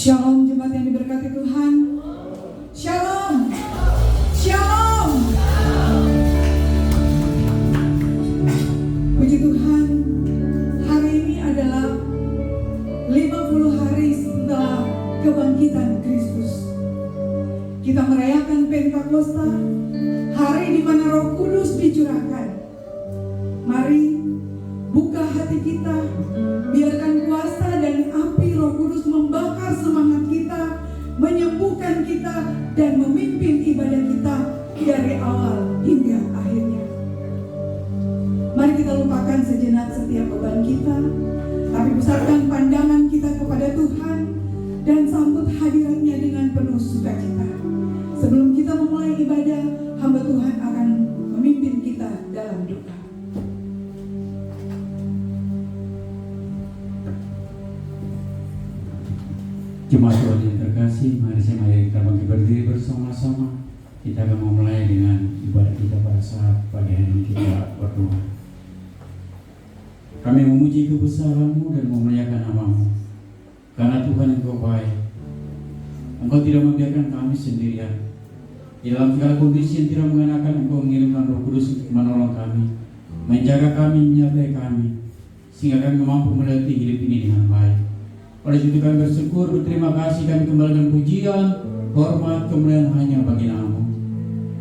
Shalom jemaat yang diberkati Tuhan. Shalom. Shalom. Puji Tuhan, hari ini adalah 50 hari setelah kebangkitan Kristus. Kita merayakan Pentakosta, hari di mana Roh Kudus dicurahkan. Mari buka hati kita, biarkan kuasa dan api Roh Kudus membakar semangat kita, menyembuhkan kita, dan memimpin ibadah kita dari awal hingga akhirnya. Mari kita lupakan sejenak setiap beban kita, tapi besarkan pandangan kita kepada Tuhan dan sambut hadiratnya dengan penuh sukacita. Sebelum kita memulai ibadah, hamba Tuhan akan memimpin kita dalam doa. Jemaat Tuhan yang terkasih, mari kita bangkit berdiri bersama-sama. Kita akan memulai dengan ibadah kita pada saat pagi hari ini kita berdoa. Kami memuji kebesaran-Mu dan memuliakan nama-Mu, karena Tuhan Engkau baik. Engkau tidak membiarkan kami sendirian. Di dalam segala kondisi yang tidak mengenakan, Engkau mengirimkan Roh Kudus untuk menolong kami, menjaga kami, menyertai kami, sehingga kami mampu melewati hidup ini dengan baik. Oleh itu kami bersyukur, berterima kasih, kami kembalikan pujian, hormat, kemuliaan hanya bagi nama-Mu.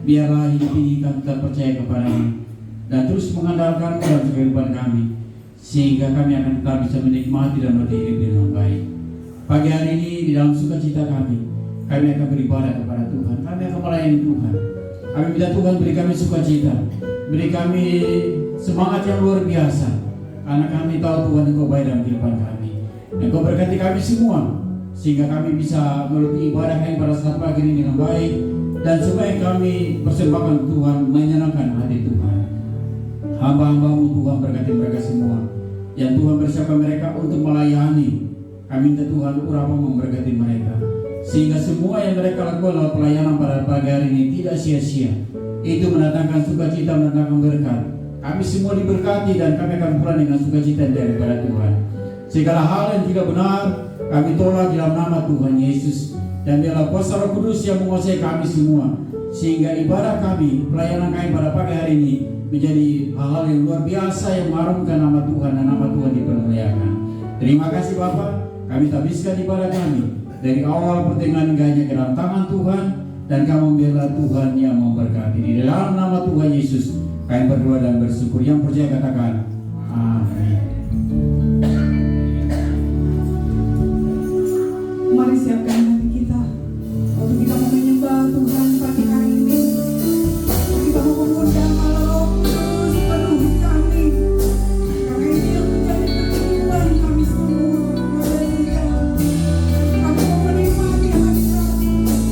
Biarlah hidup ini kami tetap percaya kepada-Mu dan terus mengandalkan dalam kehidupan kami, sehingga kami akan tetap bisa menikmati dan berhidup dengan baik. Pagi hari ini di dalam sukacita kami akan beribadah kepada Tuhan, kami akan melayani Tuhan. Kami minta Tuhan beri kami sukacita, beri kami semangat yang luar biasa, karena kami tahu Tuhan Engkau baik dalam kehidupan kami. Engkau berkati kami semua, sehingga kami bisa melalui ibadah kami pada saat pagi ini dengan baik, dan supaya kami persembahkan Tuhan menyenangkan hati Tuhan. Hamba-hamba-Mu Tuhan berkati mereka semua, yang Tuhan bersiapkan mereka untuk melayani. Kami minta Tuhan urapa memberkati mereka, sehingga semua yang mereka lakukan dalam pelayanan pada pagi hari ini tidak sia-sia. Itu mendatangkan sukacita, mendatangkan berkat. Kami semua diberkati dan kami akan pulang dengan sukacita daripada Tuhan. Segala hal yang tidak benar kami tolak dalam nama Tuhan Yesus, dan biarlah kuasa Roh Kudus yang menguasai kami semua, sehingga ibadah kami, pelayanan kami pada pagi hari ini menjadi hal-hal yang luar biasa yang mengharumkan nama Tuhan dan nama Tuhan dipermuliakan. Terima kasih Bapa, kami tabiskan ibadah kami dari awal pertengahan hingga ke dalam tangan Tuhan, dan kami biarlah Tuhan yang memberkati. Di dalam nama Tuhan Yesus kami berdoa dan bersyukur. Yang percaya katakan amin. Mari siapkan hati kita untuk kita mau menyembah Tuhan pagi hari ini. Kita mau mengundang Allah Roh Kudus penuhi kami, karena ini yang menjadi kebutuhan kami semua. Haleluya. Kami mau menikmati hadirat Tuhan.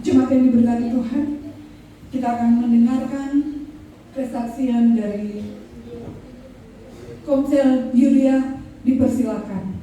Jemaat yang diberkati Tuhan, kita akan mendengarkan kesaksian dari Komsel Yulia. Dipersilakan.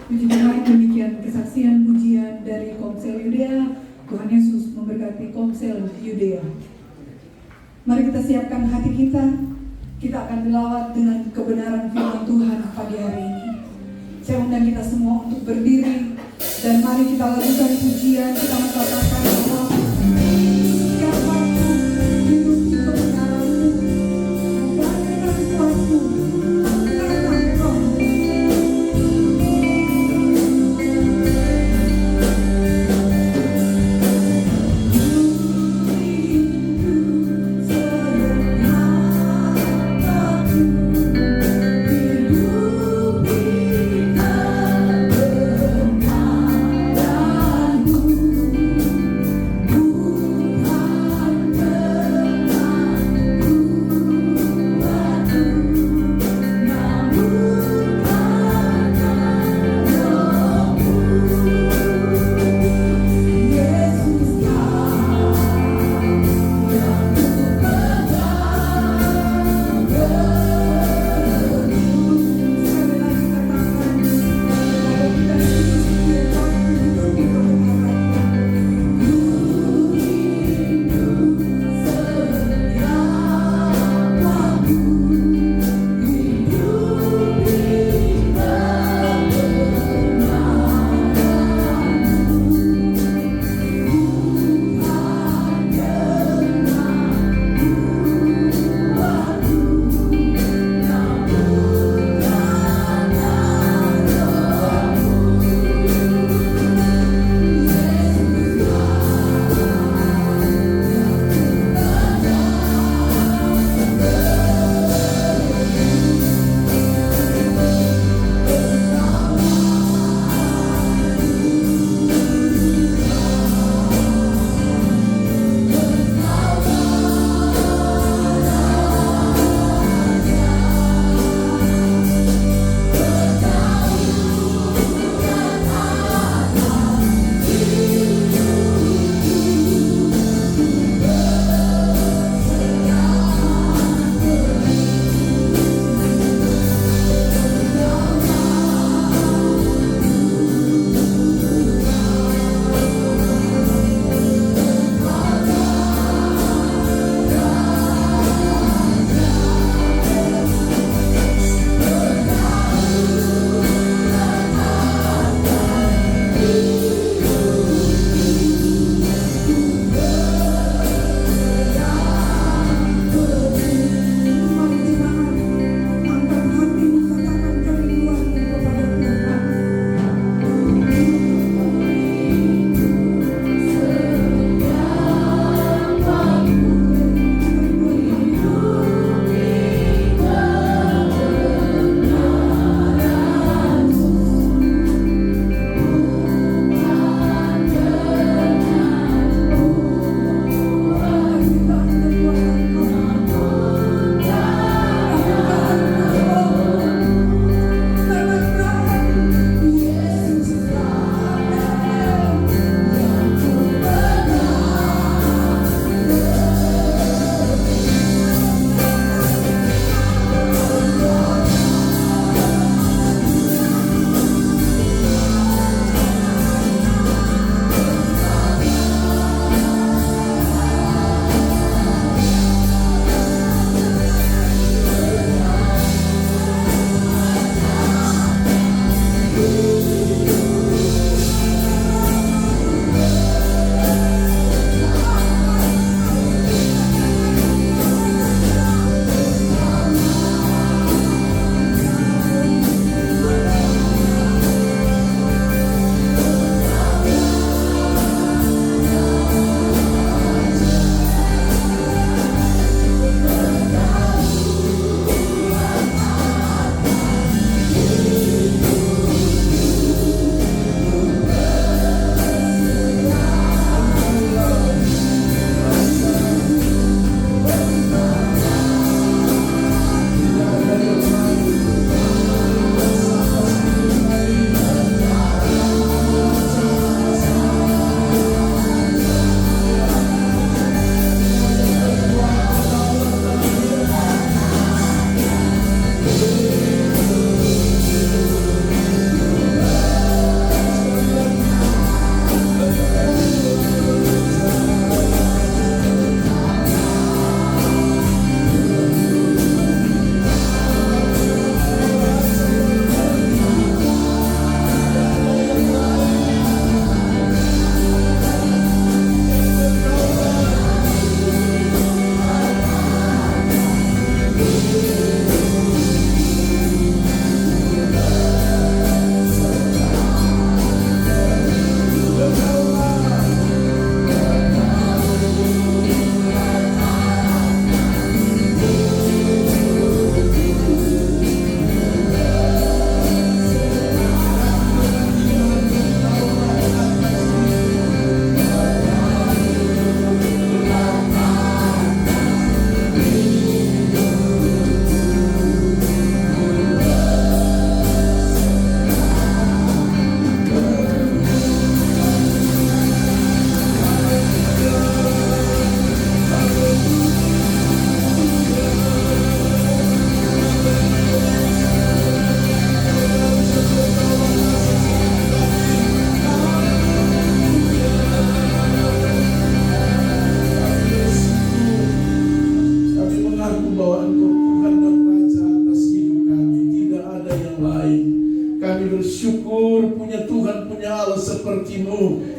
Puji Tuhan, demikian kesaksian pujian dari Komsel Yulia. Tuhan Yesus memberkati Komsel. Komsel Yudea. Mari kita siapkan hati kita. Kita akan melawat dengan kebenaran firman Tuhan pagi hari ini. Saya undang kita semua untuk berdiri dan mari kita lakukan pujian. Kita mengatakan bahwa setiap waktu hidup kebenaranmu, bagaikan suatu datang rohmu.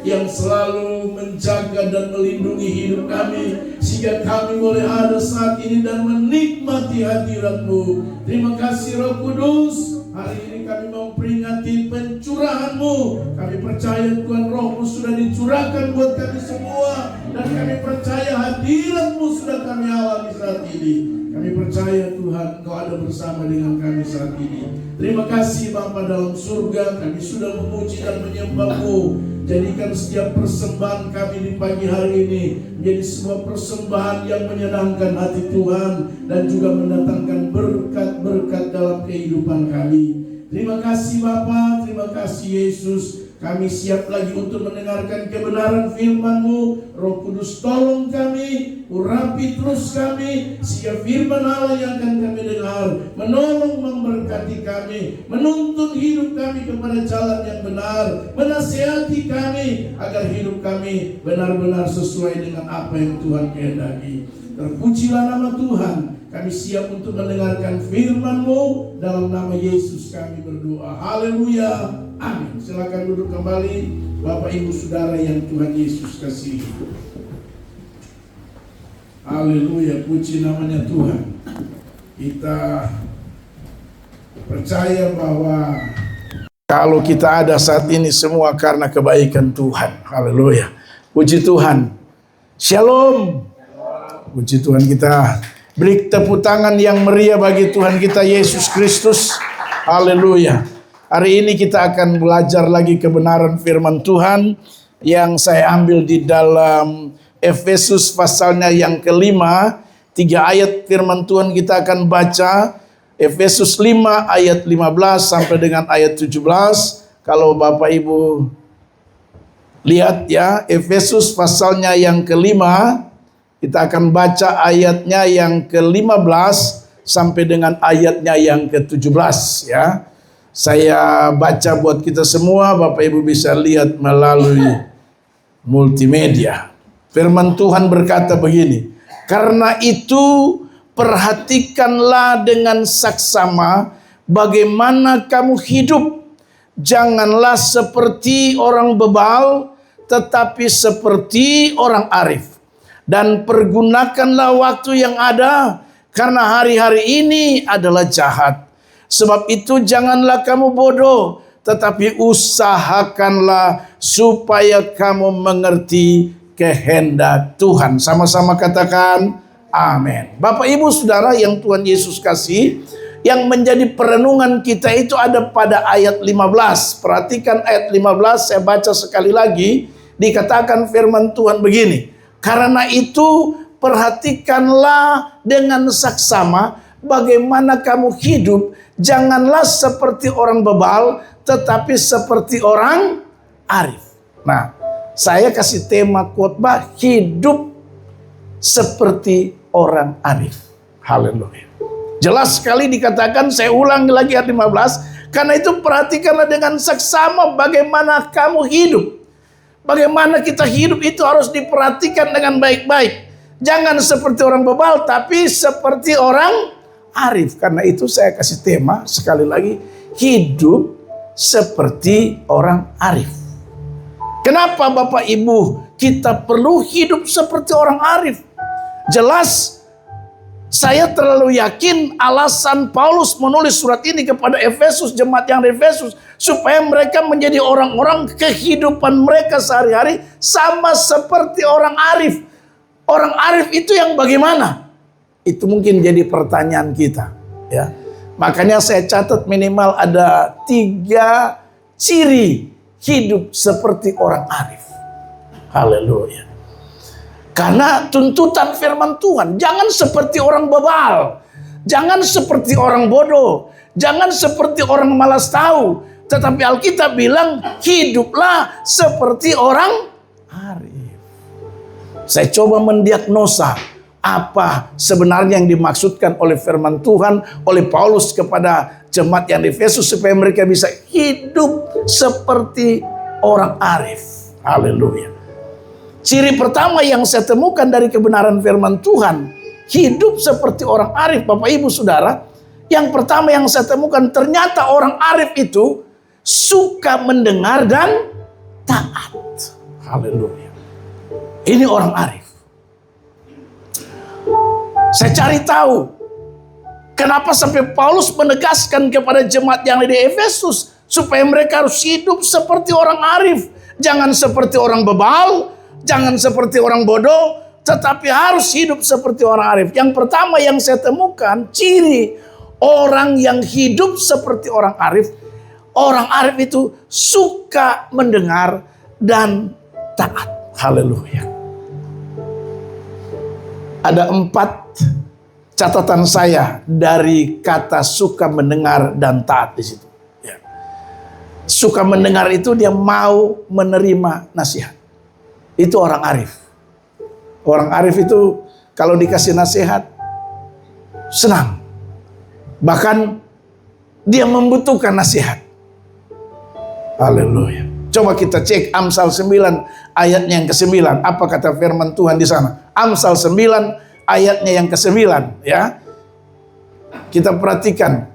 yang selalu menjaga dan melindungi hidup kami, sehingga kami boleh ada saat ini dan menikmati hadirat-Mu. Terima kasih Roh Kudus. Hari ini kami mau peringati pencurahan-Mu. Kami percaya Tuhan, Roh-Mu sudah dicurahkan buat kami semua, dan kami percaya hadirat-Mu sudah kami alami saat ini. Kami percaya Tuhan, Kau ada bersama dengan kami saat ini. Terima kasih Bapa dalam surga, kami sudah memuji dan menyembah-Mu. Jadikan setiap persembahan kami di pagi hari ini menjadi sebuah persembahan yang menyenangkan hati Tuhan, dan juga mendatangkan berkat-berkat dalam kehidupan kami. Terima kasih Bapa, terima kasih Yesus. Kami siap lagi untuk mendengarkan kebenaran firman-Mu. Roh Kudus tolong kami, urapi terus kami, sehingga firman Allah yang akan kami dengar menolong, memberkati kami, menuntun hidup kami kepada jalan yang benar, menasihati kami agar hidup kami benar-benar sesuai dengan apa yang Tuhan kehendaki. Terpujilah nama Tuhan. Kami siap untuk mendengarkan firman-Mu. Dalam nama Yesus kami berdoa. Haleluya. Amin. Silakan duduk kembali Bapak Ibu Saudara yang Tuhan Yesus kasihi. Haleluya. Puji namanya Tuhan. Kita percaya bahwa kalau kita ada saat ini semua karena kebaikan Tuhan. Haleluya. Puji Tuhan. Shalom. Puji Tuhan, kita beri tepuk tangan yang meriah bagi Tuhan kita Yesus Kristus. Haleluya. Hari ini kita akan belajar lagi kebenaran firman Tuhan yang saya ambil di dalam Efesus pasalnya yang kelima. 3 ayat firman Tuhan kita akan baca. Efesus 5 ayat 15 sampai dengan ayat 17. Kalau Bapak Ibu lihat ya, Efesus pasalnya yang kelima. Kita akan baca ayatnya yang ke-15 sampai dengan ayatnya yang ke-17 ya. Saya baca buat kita semua, Bapak Ibu bisa lihat melalui multimedia. Firman Tuhan berkata begini, "Karena itu perhatikanlah dengan saksama bagaimana kamu hidup. Janganlah seperti orang bebal, tetapi seperti orang arif. Dan pergunakanlah waktu yang ada, karena hari-hari ini adalah jahat. Sebab itu janganlah kamu bodoh, tetapi usahakanlah supaya kamu mengerti kehendak Tuhan." Sama-sama katakan amin. Bapak Ibu Saudara yang Tuhan Yesus kasih, yang menjadi perenungan kita itu ada pada ayat 15. Perhatikan ayat 15, saya baca sekali lagi. Dikatakan firman Tuhan begini, "Karena itu perhatikanlah dengan saksama bagaimana kamu hidup. Janganlah seperti orang bebal, tetapi seperti orang arif." Nah, saya kasih tema khotbah, hidup seperti orang arif. Haleluya. Jelas sekali dikatakan, saya ulang lagi ayat 15. Karena itu perhatikanlah dengan saksama bagaimana kamu hidup. Bagaimana kita hidup itu harus diperhatikan dengan baik-baik. Jangan seperti orang bebal, tapi seperti orang arif. Karena itu saya kasih tema sekali lagi, hidup seperti orang arif. Kenapa Bapak Ibu kita perlu hidup seperti orang arif? Jelas saya terlalu yakin alasan Paulus menulis surat ini kepada Efesus, jemaat yang di Efesus, supaya mereka menjadi orang-orang kehidupan mereka sehari-hari sama seperti orang arif. Orang arif itu yang bagaimana? Itu mungkin jadi pertanyaan kita ya. Makanya saya catat minimal ada 3 ciri hidup seperti orang arif. Haleluya. Karena tuntutan firman Tuhan, jangan seperti orang bebal, jangan seperti orang bodoh, jangan seperti orang malas tahu. Tetapi Alkitab bilang, hiduplah seperti orang arif. Saya coba mendiagnosa apa sebenarnya yang dimaksudkan oleh firman Tuhan, oleh Paulus kepada jemaat yang di Efesus, supaya mereka bisa hidup seperti orang arif. Haleluya. Ciri pertama yang saya temukan dari kebenaran firman Tuhan, hidup seperti orang arif, Bapak Ibu Saudara. Yang pertama yang saya temukan, ternyata orang arif itu suka mendengar dan taat. Haleluya. Ini orang arif. Saya cari tahu kenapa sampai Paulus menegaskan kepada jemaat yang ada di Efesus supaya mereka harus hidup seperti orang arif. Jangan seperti orang bebal, jangan seperti orang bodoh, tetapi harus hidup seperti orang arif. Yang pertama yang saya temukan, ciri orang yang hidup seperti orang arif. Orang arif itu suka mendengar dan taat. Haleluya. Ada 4 catatan saya dari kata suka mendengar dan taat di situ. Ya. Suka mendengar itu dia mau menerima nasihat. Itu orang arif. Orang arif itu kalau dikasih nasihat senang. Bahkan dia membutuhkan nasihat. Haleluya. Coba kita cek Amsal 9 ayatnya yang ke-9. Apa kata firman Tuhan di sana? Amsal 9 ayatnya yang ke-9 ya. Kita perhatikan.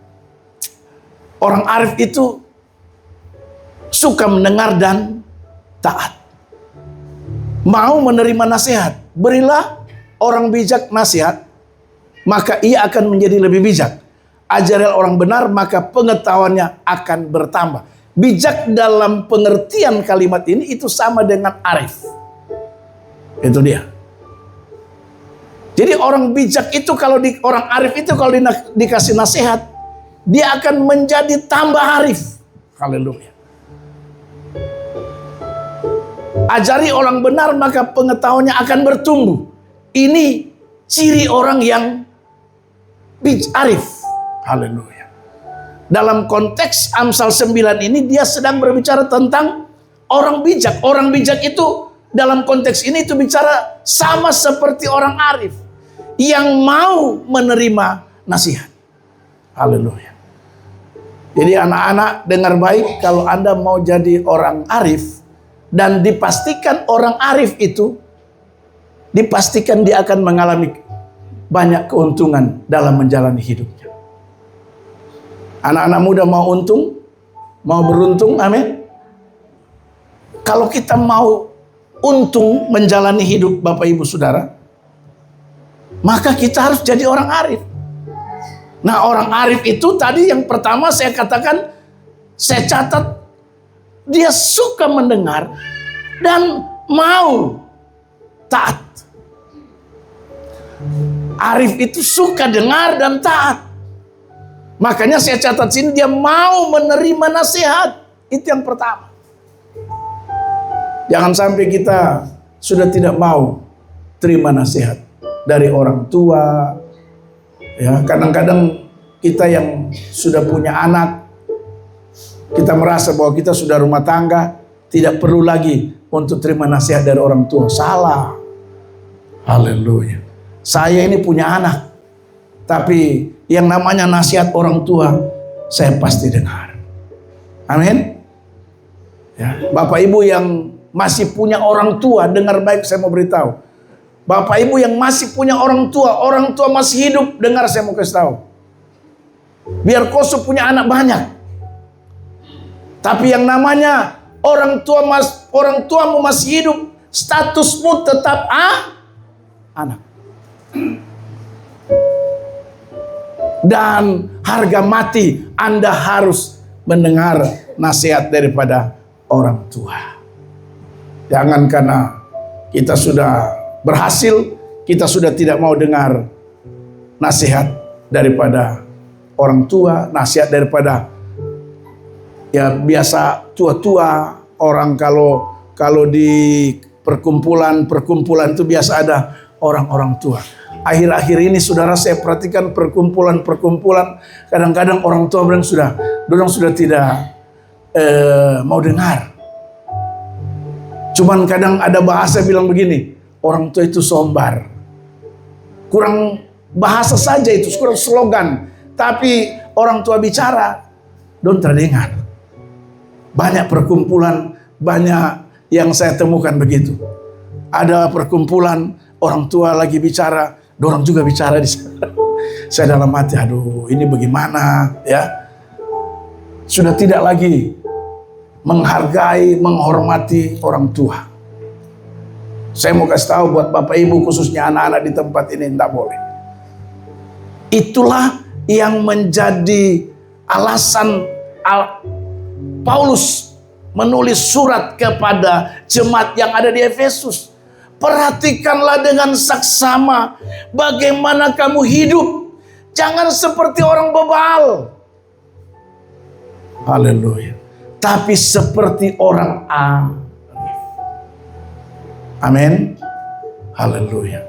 Orang arif itu suka mendengar dan taat. Mau menerima nasihat. Berilah orang bijak nasihat, maka ia akan menjadi lebih bijak. Ajarilah orang benar, maka pengetahuannya akan bertambah. Bijak dalam pengertian kalimat ini itu sama dengan arif. Itu dia. Jadi orang bijak itu orang arif itu kalau dikasih nasihat, dia akan menjadi tambah arif. Haleluya. Ajari orang benar maka pengetahuannya akan bertumbuh. Ini ciri orang yang arif. Haleluya. Dalam konteks Amsal 9 ini dia sedang berbicara tentang orang bijak. Orang bijak itu dalam konteks ini itu bicara sama seperti orang arif yang mau menerima nasihat. Haleluya. Jadi anak-anak dengar baik, kalau Anda mau jadi orang arif dan dipastikan orang arif itu dipastikan dia akan mengalami banyak keuntungan dalam menjalani hidupnya. Anak-anak muda mau untung, mau beruntung, amin. Kalau kita mau untung menjalani hidup Bapak Ibu Saudara, maka kita harus jadi orang arif. Nah, orang arif itu tadi yang pertama saya katakan, saya catat, dia suka mendengar dan mau taat. Arif itu suka dengar dan taat. Makanya saya catat sini dia mau menerima nasihat. Itu yang pertama. Jangan sampai kita sudah tidak mau terima nasihat dari orang tua. Ya, kadang-kadang kita yang sudah punya anak, kita merasa bahwa kita sudah rumah tangga, tidak perlu lagi untuk terima nasihat dari orang tua. Salah. Haleluya. Saya ini punya anak, tapi yang namanya nasihat orang tua saya pasti dengar. Amin. Ya, Bapak Ibu yang masih punya orang tua, dengar baik saya mau beritahu. Bapak Ibu yang masih punya orang tua masih hidup, dengar saya mau kasih tahu. Biar kosu punya anak banyak, tapi yang namanya orang tuamu masih hidup, statusmu tetap anak. Dan harga mati Anda harus mendengar nasihat daripada orang tua. Jangan karena kita sudah berhasil, kita sudah tidak mau dengar nasihat daripada orang tua, nasihat daripada ya biasa tua-tua. Orang kalau di perkumpulan itu biasa ada orang-orang tua. Akhir-akhir ini saudara saya perhatikan perkumpulan kadang-kadang orang tua bilang sudah tidak mau dengar. Cuman kadang ada bahasa bilang begini, orang tua itu sombar. Kurang bahasa saja itu, kurang slogan. Tapi orang tua bicara, don't terdengar. Banyak perkumpulan, banyak yang saya temukan begitu. Ada perkumpulan, orang tua lagi bicara, dorang juga bicara di sana. Saya dalam hati, aduh ini bagaimana ya. Sudah tidak lagi menghargai, menghormati orang tua. Saya mau kasih tahu buat Bapak Ibu, khususnya anak-anak di tempat ini, tidak boleh. Itulah yang menjadi alasan Paulus menulis surat kepada jemaat yang ada di Efesus. Perhatikanlah dengan saksama bagaimana kamu hidup. Jangan seperti orang bebal. Haleluya. Tapi seperti orang arif. Amin. Haleluya.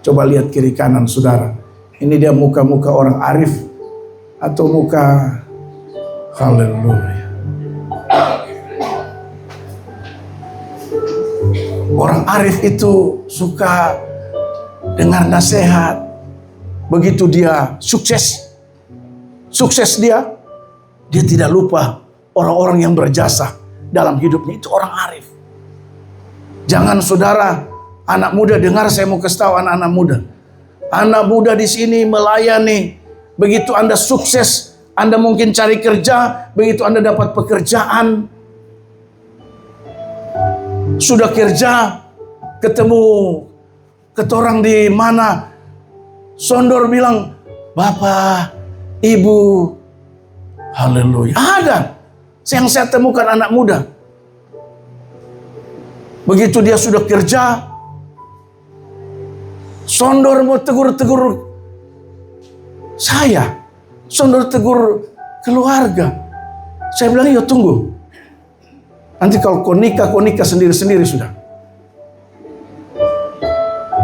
Coba lihat kiri kanan saudara. Ini dia muka-muka orang arif atau muka, haleluya. Orang arif itu suka dengar nasihat. Begitu dia sukses dia tidak lupa orang-orang yang berjasa dalam hidupnya. Itu orang arif. Jangan saudara, anak muda dengar, saya mau kasih tahu anak-anak muda. Anak muda di sini melayani. Begitu Anda sukses, Anda mungkin cari kerja, begitu Anda dapat pekerjaan, sudah kerja, ketemu ketorang di mana, sondor bilang, Bapak, Ibu, haleluya. Ada yang saya temukan anak muda. Begitu dia sudah kerja, sondor mau tegur-tegur saya, sondor tegur keluarga. Saya bilang, yuk tunggu. Nanti kalau kau nikah sendiri-sendiri sudah.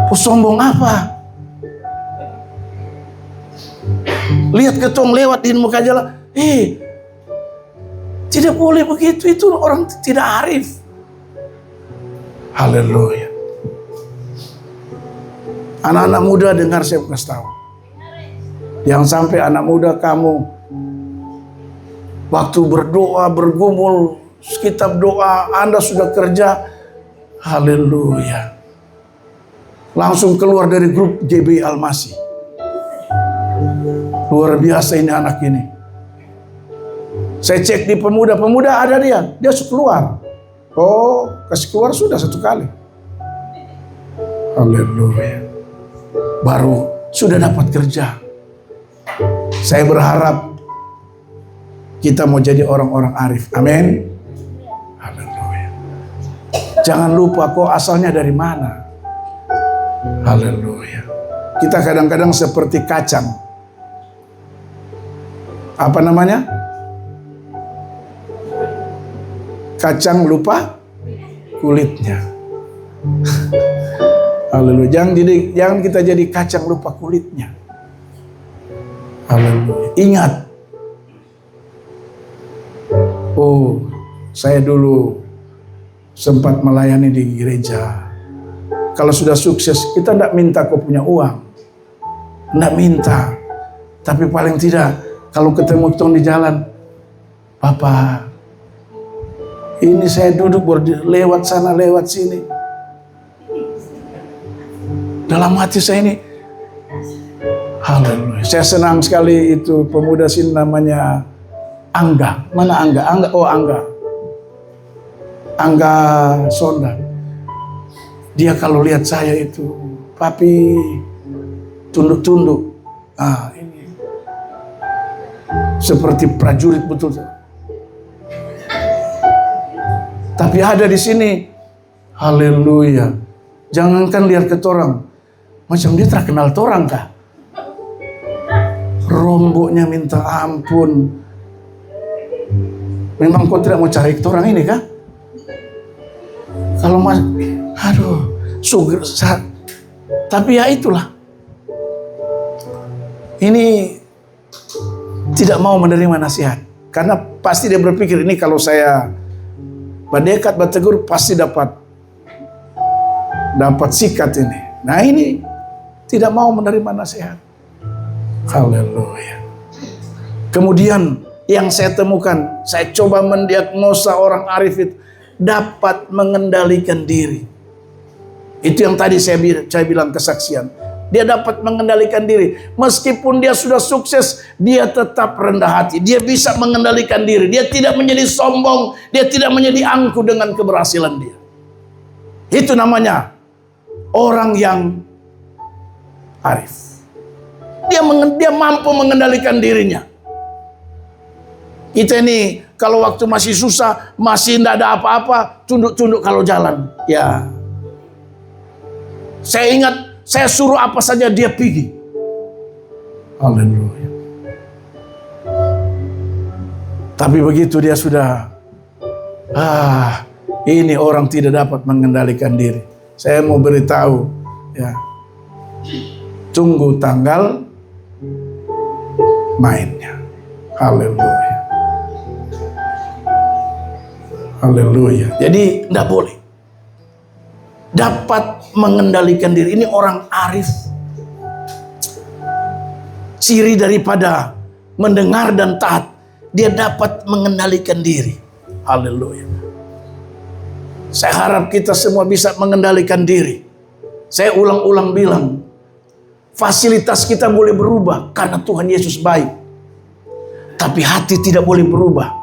Oh, sombong apa? Lihat ketong lewat di muka jalan. Tidak boleh begitu. Itu orang tidak arif. Haleluya. Anak-anak muda dengar, saya kasih tahu. Jangan sampai anak muda kamu waktu berdoa, bergumul, kitab doa, Anda sudah kerja, haleluya, langsung keluar dari grup JB Almasi. Luar biasa ini anak ini. Saya cek di pemuda ada dia keluar. Oh, kasih keluar sudah satu kali. Haleluya. Baru sudah dapat kerja. Saya berharap kita mau jadi orang-orang arif. Amin. Haleluya. Jangan lupa kok asalnya dari mana. Haleluya. Kita kadang-kadang seperti kacang. Apa namanya? Kacang lupa kulitnya. Haleluya. Jangan kita jadi kacang lupa kulitnya. Haleluya. Ingat. Oh, saya dulu sempat melayani di gereja. Kalau sudah sukses, kita tidak minta kau punya uang. Tidak minta. Tapi paling tidak, kalau ketemu tong di jalan, Bapak, ini saya duduk lewat sana, lewat sini. Dalam hati saya ini, haleluya. Saya senang sekali itu pemuda sini namanya Angga. Mana Angga? Angga Sonda. Dia kalau lihat saya itu, Papi, tunduk-tunduk. Ini seperti prajurit betul. Tapi ada di sini, haleluya. Jangankan lihat ke torang, macam dia terkenal torang kah? Romboknya minta ampun. Memang kau tidak mau cari torang ini kah? Kalau sugar. Tapi ya itulah. Ini tidak mau menerima nasihat. Karena pasti dia berpikir, ini kalau saya berdekat, bertegur, pasti dapat sikat ini. Nah ini tidak mau menerima nasihat. Haleluya. Kemudian yang saya temukan, saya coba mendiagnosa orang arif itu dapat mengendalikan diri. Itu yang tadi saya bilang kesaksian. Dia dapat mengendalikan diri. Meskipun dia sudah sukses, dia tetap rendah hati. Dia bisa mengendalikan diri. Dia tidak menjadi sombong. Dia tidak menjadi angkuh dengan keberhasilan dia. Itu namanya orang yang arif. Dia mampu mengendalikan dirinya. Kita ini kalau waktu masih susah, masih tidak ada apa-apa, tunduk-tunduk kalau jalan. Ya, saya ingat, saya suruh apa saja dia pergi. Haleluya. Tapi begitu dia sudah, ini orang tidak dapat mengendalikan diri. Saya mau beritahu, ya, tunggu tanggal mainnya. Haleluya. Haleluya. Jadi tidak boleh. Dapat mengendalikan diri. Ini orang arif. Ciri daripada mendengar dan taat, dia dapat mengendalikan diri. Haleluya. Saya harap kita semua bisa mengendalikan diri. Saya ulang-ulang bilang, fasilitas kita boleh berubah karena Tuhan Yesus baik. Tapi hati tidak boleh berubah.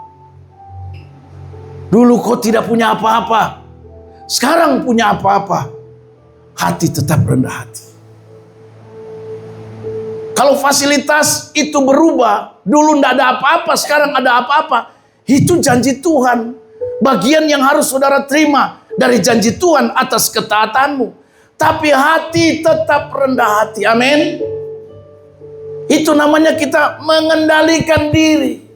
Dulu kau tidak punya apa-apa, sekarang punya apa-apa. Hati tetap rendah hati. Kalau fasilitas itu berubah, dulu tidak ada apa-apa, sekarang ada apa-apa. Itu janji Tuhan. Bagian yang harus saudara terima dari janji Tuhan atas ketaatanmu. Tapi hati tetap rendah hati. Amin. Itu namanya kita mengendalikan diri.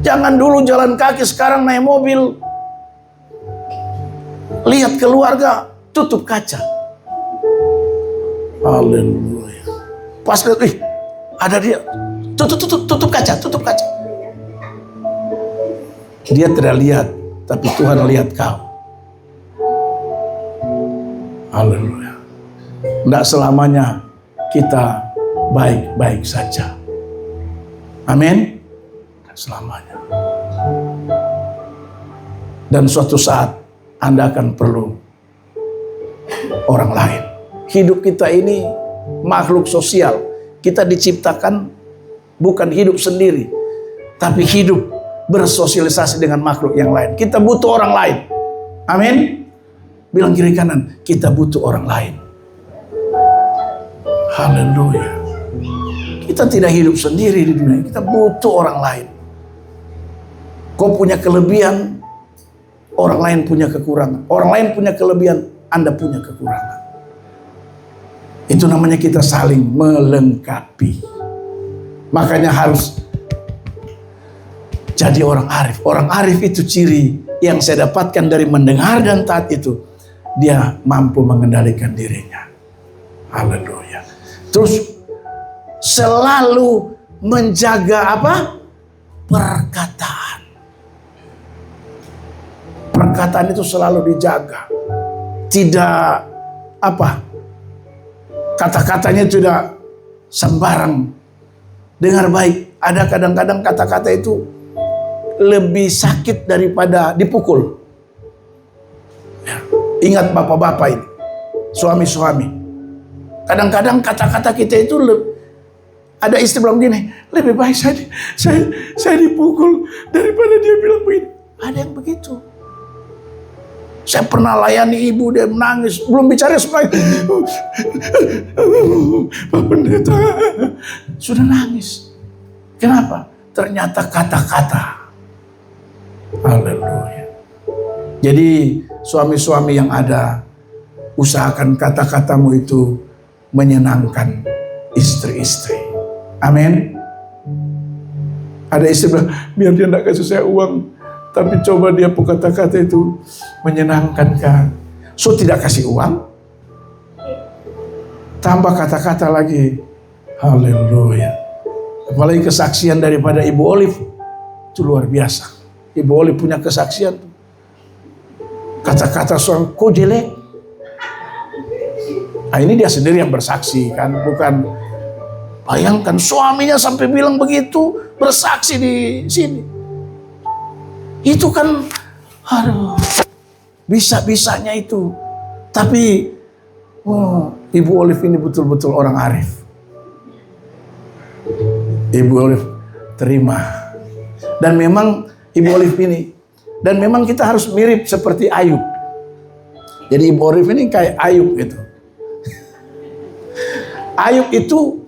Jangan dulu jalan kaki, sekarang naik mobil. Lihat keluarga, tutup kaca. Haleluya. Pas lihat, ada dia. Tutup kaca. Dia tidak lihat, tapi Tuhan lihat kau. Haleluya. Tidak selamanya kita baik-baik saja. Amin. Tidak selamanya. Dan suatu saat Anda akan perlu orang lain. Hidup kita ini makhluk sosial. Kita diciptakan bukan hidup sendiri, tapi hidup bersosialisasi dengan makhluk yang lain. Kita butuh orang lain. Amin. Bilang kiri kanan, kita butuh orang lain. Haleluya. Kita tidak hidup sendiri di dunia. Kita butuh orang lain. Kau punya kelebihan, orang lain punya kekurangan. Orang lain punya kelebihan, Anda punya kekurangan. Itu namanya kita saling melengkapi. Makanya harus jadi orang arif. Orang arif itu ciri yang saya dapatkan dari mendengar dan taat itu. Dia mampu mengendalikan dirinya. Haleluya. Terus selalu menjaga apa? Perkataan. Perkataan itu selalu dijaga. Tidak apa? Kata-katanya tidak sembarang. Dengar baik. Ada kadang-kadang kata-kata itu lebih sakit daripada dipukul. Ya. Ingat bapak-bapak ini, suami-suami. Kadang-kadang kata-kata kita itu ada istri bilang gini, lebih baik saya dipukul daripada dia bilang begini. Ada yang begitu. Saya pernah layani ibu, dia menangis, belum bicara semuanya. Pak Pendeta sudah nangis. Kenapa? Ternyata kata-kata. Haleluya. Jadi suami-suami yang ada, usahakan kata-katamu itu menyenangkan istri-istri. Amin. Ada istri bilang, biar dia tidak kasih saya uang, tapi coba dia kata-kata itu menyenangkan kan. So tidak kasih uang, tambah kata-kata lagi. Haleluya. Apalagi kesaksian daripada Ibu Olive itu luar biasa. Ibu Olive punya kesaksian. Kata-kata suami, kok jelek. Nah ini dia sendiri yang bersaksi kan, bukan. Bayangkan suaminya sampai bilang begitu, bersaksi di sini. Itu kan, aduh, bisa-bisanya itu. Tapi, Ibu Olive ini betul-betul orang arif. Ibu Olive terima. Dan memang Ibu Olive ini, dan memang kita harus mirip seperti Ayub. Jadi Ibu Orif ini kayak Ayub gitu. Ayub itu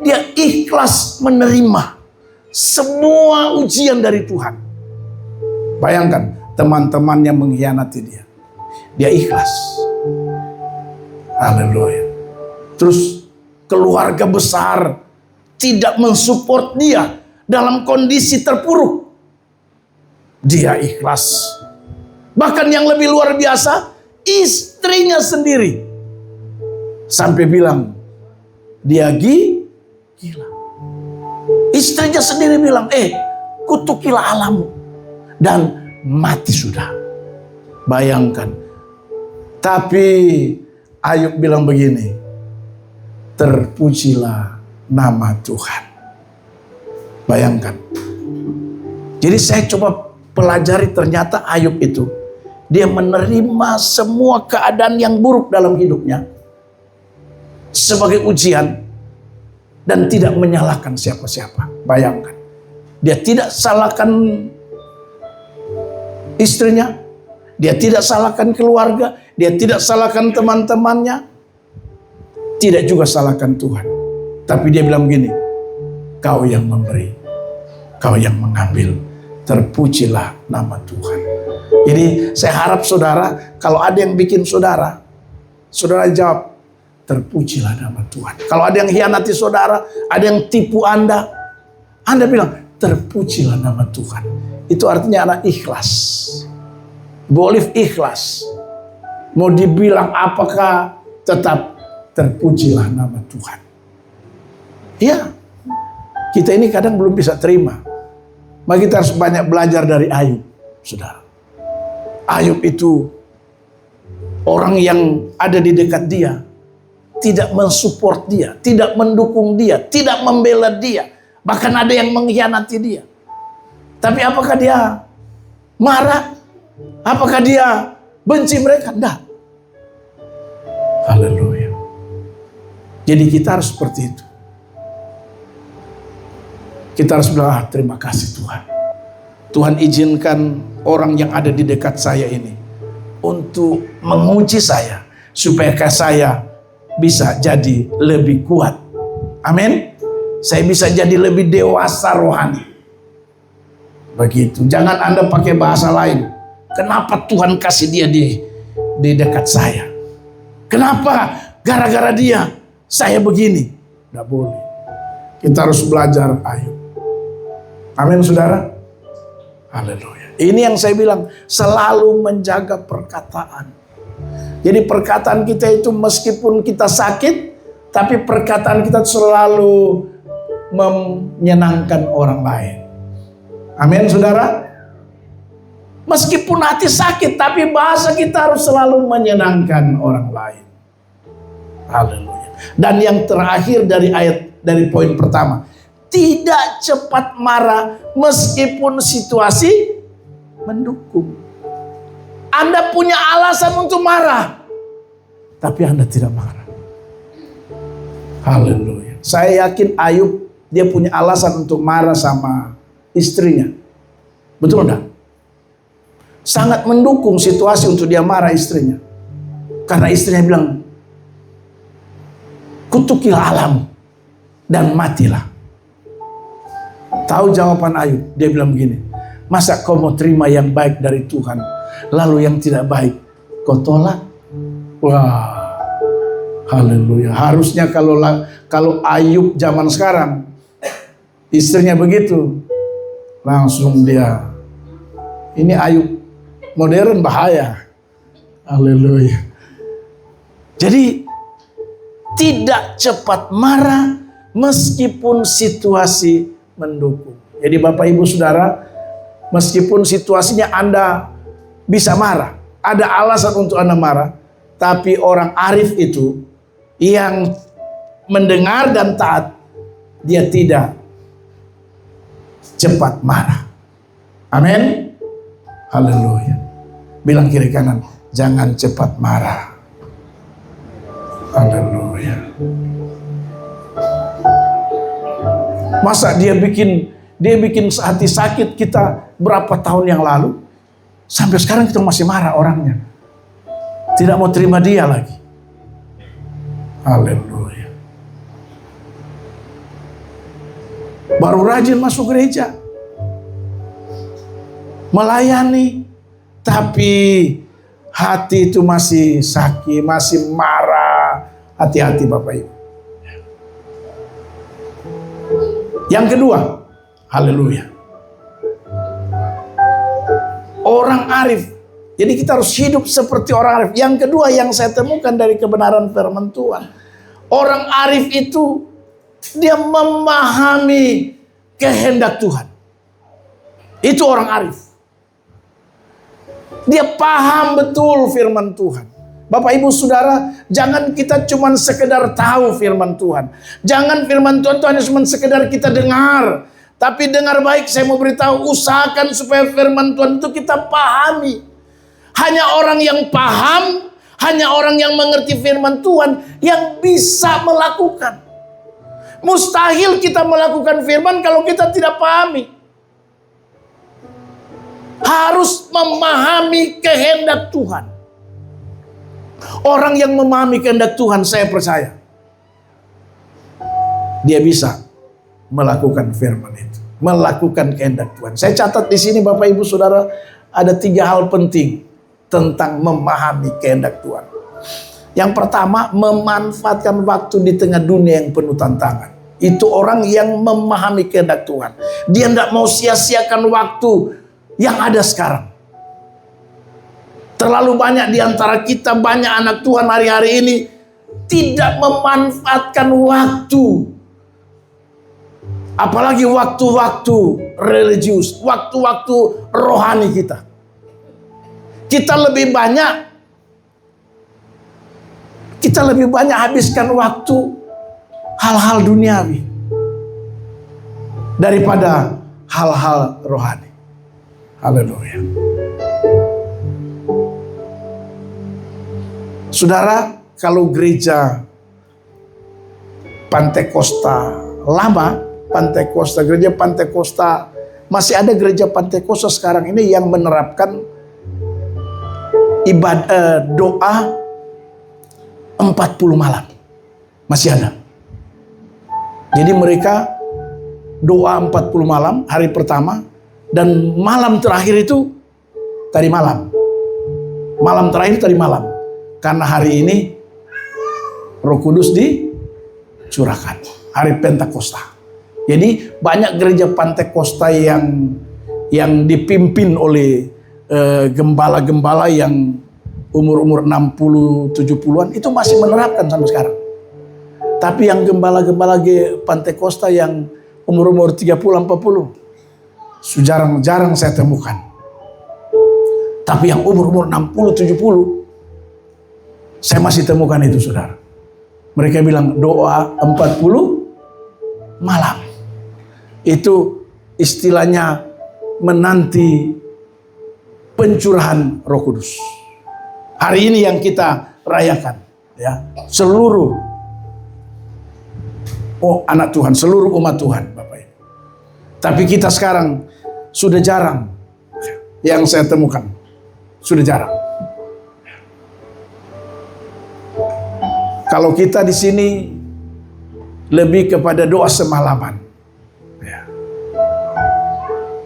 dia ikhlas menerima semua ujian dari Tuhan. Bayangkan teman-temannya mengkhianati dia. Dia ikhlas. Haleluya. Terus keluarga besar tidak mensupport dia dalam kondisi terpuruk. Dia ikhlas. Bahkan yang lebih luar biasa, istrinya sendiri sampai bilang dia gila. Istrinya sendiri bilang, kutukilah Allahmu dan mati sudah. Bayangkan. Tapi Ayub bilang begini, terpujilah nama Tuhan. Bayangkan. Jadi saya coba pelajari, ternyata Ayub itu dia menerima semua keadaan yang buruk dalam hidupnya sebagai ujian dan tidak menyalahkan siapa-siapa. Bayangkan. Dia tidak salahkan istrinya, dia tidak salahkan keluarga, dia tidak salahkan teman-temannya, tidak juga salahkan Tuhan. Tapi dia bilang begini, kau yang memberi, kau yang mengambil, terpujilah nama Tuhan. Jadi saya harap saudara, kalau ada yang bikin saudara jawab, terpujilah nama Tuhan. Kalau ada yang hianati saudara, ada yang tipu Anda bilang, terpujilah nama Tuhan. Itu artinya anak ikhlas. Boleh ikhlas. Mau dibilang apakah, tetap terpujilah nama Tuhan. Ya, kita ini kadang belum bisa terima. Maka kita harus banyak belajar dari Ayub, saudara. Ayub itu orang yang ada di dekat dia tidak mensupport dia, tidak mendukung dia, tidak membela dia. Bahkan ada yang mengkhianati dia. Tapi apakah dia marah? Apakah dia benci mereka? Tidak. Haleluya. Jadi kita harus seperti itu. Kita harus bilang, terima kasih Tuhan. Tuhan izinkan orang yang ada di dekat saya ini untuk menguji saya, supaya saya bisa jadi lebih kuat. Amin. Saya bisa jadi lebih dewasa rohani. Begitu. Jangan Anda pakai bahasa lain. Kenapa Tuhan kasih dia di dekat saya? Kenapa gara-gara dia saya begini? Tidak boleh. Kita harus belajar Ayub. Amin saudara. Haleluya. Ini yang saya bilang, selalu menjaga perkataan. Jadi perkataan kita itu meskipun kita sakit, tapi perkataan kita selalu menyenangkan orang lain. Amin saudara. Meskipun hati sakit, tapi bahasa kita harus selalu menyenangkan orang lain. Haleluya. Dan yang terakhir dari poin pertama, tidak cepat marah meskipun situasi mendukung. Anda punya alasan untuk marah, tapi Anda tidak marah. Haleluya. Saya yakin Ayub dia punya alasan untuk marah sama istrinya. Betul enggak? Sangat mendukung situasi untuk dia marah istrinya. Karena istrinya bilang, kutukilah Allahmu dan matilah. Tahu jawaban Ayub? Dia bilang begini, masa kau mau terima yang baik dari Tuhan, lalu yang tidak baik kau tolak? Wah, haleluya. Harusnya kalau Ayub zaman sekarang, istrinya begitu, langsung dia, ini Ayub modern bahaya. Haleluya. Jadi tidak cepat marah meskipun situasi mendukung. Jadi Bapak Ibu Saudara, meskipun situasinya Anda bisa marah, ada alasan untuk Anda marah, tapi orang arif itu yang mendengar dan taat, dia tidak cepat marah. Amin. Haleluya. Bilang kiri kanan, jangan cepat marah. Haleluya. Masa dia bikin hati sakit kita berapa tahun yang lalu, sampai sekarang kita masih marah orangnya. Tidak mau terima dia lagi. Haleluya. Baru rajin masuk gereja, melayani, tapi hati itu masih sakit, masih marah. Hati-hati Bapak Ibu. Yang kedua, haleluya, orang arif. Jadi kita harus hidup seperti orang arif. Yang kedua yang saya temukan dari kebenaran firman Tuhan, orang arif itu dia memahami kehendak Tuhan. Itu orang arif. Dia paham betul firman Tuhan. Bapak Ibu Saudara, jangan kita cuma sekedar tahu firman Tuhan. Jangan firman Tuhan itu hanya cuma sekedar kita dengar. Tapi dengar baik, saya mau beritahu, usahakan supaya firman Tuhan itu kita pahami. Hanya orang yang paham, hanya orang yang mengerti firman Tuhan yang bisa melakukan. Mustahil kita melakukan firman kalau kita tidak pahami. Harus memahami kehendak Tuhan. Orang yang memahami kehendak Tuhan, saya percaya dia bisa melakukan firman itu, melakukan kehendak Tuhan. Saya catat di sini Bapak Ibu Saudara, ada 3 hal penting tentang memahami kehendak Tuhan. Yang pertama, memanfaatkan waktu di tengah dunia yang penuh tantangan. Itu orang yang memahami kehendak Tuhan. Dia tidak mau sia-siakan waktu yang ada sekarang. Terlalu banyak di antara kita, banyak anak Tuhan hari-hari ini tidak memanfaatkan waktu. Apalagi waktu-waktu religius, waktu-waktu rohani kita. Kita lebih banyak habiskan waktu hal-hal duniawi daripada hal-hal rohani. Haleluya. Saudara, kalau gereja Pantekosta lama, gereja Pantekosta, masih ada gereja Pantekosta sekarang ini yang menerapkan ibadah doa 40 malam. Masih ada. Jadi mereka doa 40 malam hari pertama, dan malam terakhir itu tadi malam. Malam terakhir tadi malam. Karena hari ini Roh Kudus dicurahkan, hari Pentakosta. Jadi banyak gereja Pentakosta yang dipimpin oleh gembala-gembala yang umur 60-70-an itu masih menerapkan sampai sekarang. Tapi yang gembala-gembala Pentakosta yang umur 30-40 jarang saya temukan. Tapi yang umur 60-70 saya masih temukan itu, saudara. Mereka bilang doa 40 malam. Itu istilahnya menanti pencurahan Roh Kudus. Hari ini yang kita rayakan, ya, seluruh anak Tuhan, seluruh umat Tuhan, Bapak Ibu. Tapi kita sekarang sudah jarang, yang saya temukan sudah jarang. Kalau kita di sini lebih kepada doa semalaman. Ya.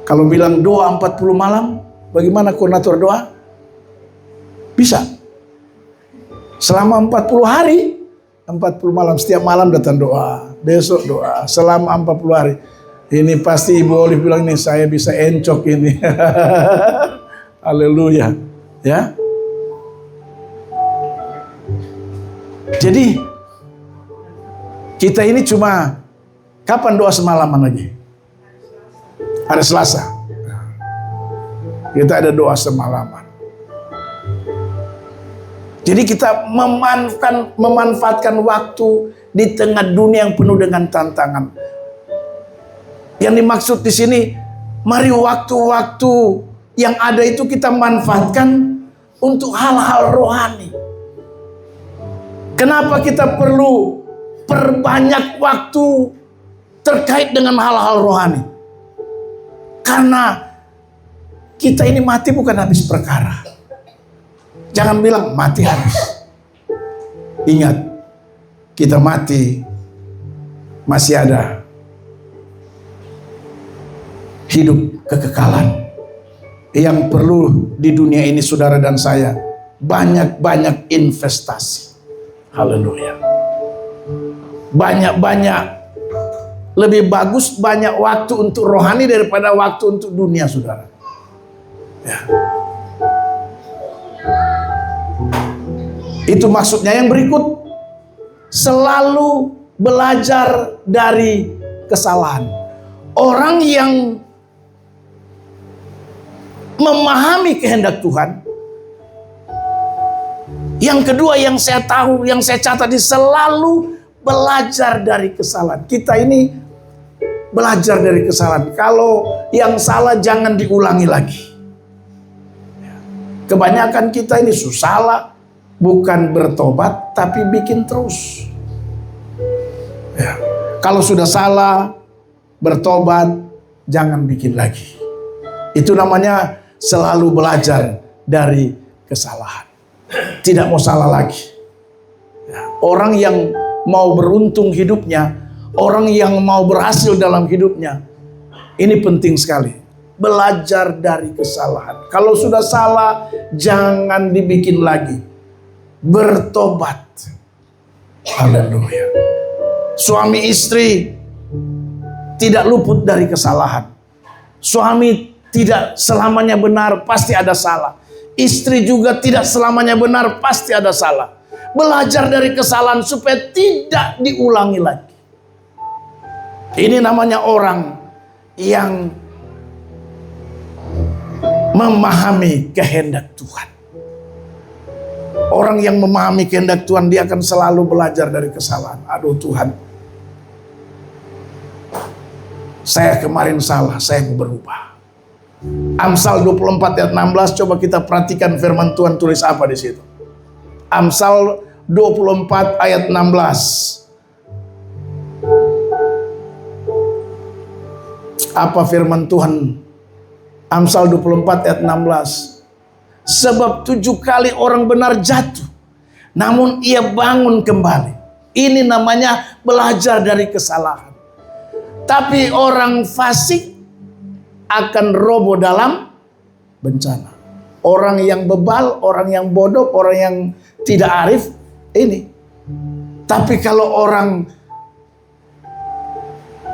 Kalau bilang doa 40 malam, bagaimana koordinator doa? Bisa. Selama 40 hari, 40 malam, setiap malam datang doa, besok doa, selama 40 hari. Ini pasti Ibu Olive bilang nih, saya bisa encok ini. Haleluya. Ya. Jadi kita ini cuma kapan doa semalaman lagi? Hari Selasa. Kita ada doa semalaman. Jadi kita memanfaatkan waktu di tengah dunia yang penuh dengan tantangan. Yang dimaksud di sini, mari waktu-waktu yang ada itu kita manfaatkan untuk hal-hal rohani. Kenapa kita perlu perbanyak waktu terkait dengan hal-hal rohani? Karena kita ini mati bukan habis perkara. Jangan bilang mati harus. Ingat, kita mati masih ada hidup kekekalan. Yang perlu di dunia ini saudara dan saya, banyak-banyak investasi. Haleluya. Banyak-banyak, lebih bagus banyak waktu untuk rohani daripada waktu untuk dunia, saudara. Ya. Itu maksudnya. Yang berikut, selalu belajar dari kesalahan. Orang yang memahami kehendak Tuhan. Yang kedua yang saya tahu, yang saya catat, selalu belajar dari kesalahan. Kita ini belajar dari kesalahan. Kalau yang salah jangan diulangi lagi. Kebanyakan kita ini salah, bukan bertobat, tapi bikin terus. Ya. Kalau sudah salah, bertobat, jangan bikin lagi. Itu namanya selalu belajar dari kesalahan. Tidak mau salah lagi. Ya. Orang yang mau beruntung hidupnya, orang yang mau berhasil dalam hidupnya, ini penting sekali. Belajar dari kesalahan. Kalau sudah salah, jangan dibikin lagi. Bertobat. Haleluya. Suami istri tidak luput dari kesalahan. Suami tidak selamanya benar, pasti ada salah. Istri juga tidak selamanya benar, pasti ada salah. Belajar dari kesalahan supaya tidak diulangi lagi. Ini namanya orang yang memahami kehendak Tuhan. Orang yang memahami kehendak Tuhan, dia akan selalu belajar dari kesalahan. Aduh Tuhan, saya kemarin salah, saya mau berubah. Amsal 24 ayat 16, coba kita perhatikan firman Tuhan tulis apa di situ. Amsal 24 ayat 16. Apa firman Tuhan? Amsal 24 ayat 16. Sebab 7 kali orang benar jatuh, namun ia bangun kembali. Ini namanya belajar dari kesalahan. Tapi orang fasik akan roboh dalam bencana. Orang yang bebal, orang yang bodoh, orang yang tidak arif, ini. Tapi kalau orang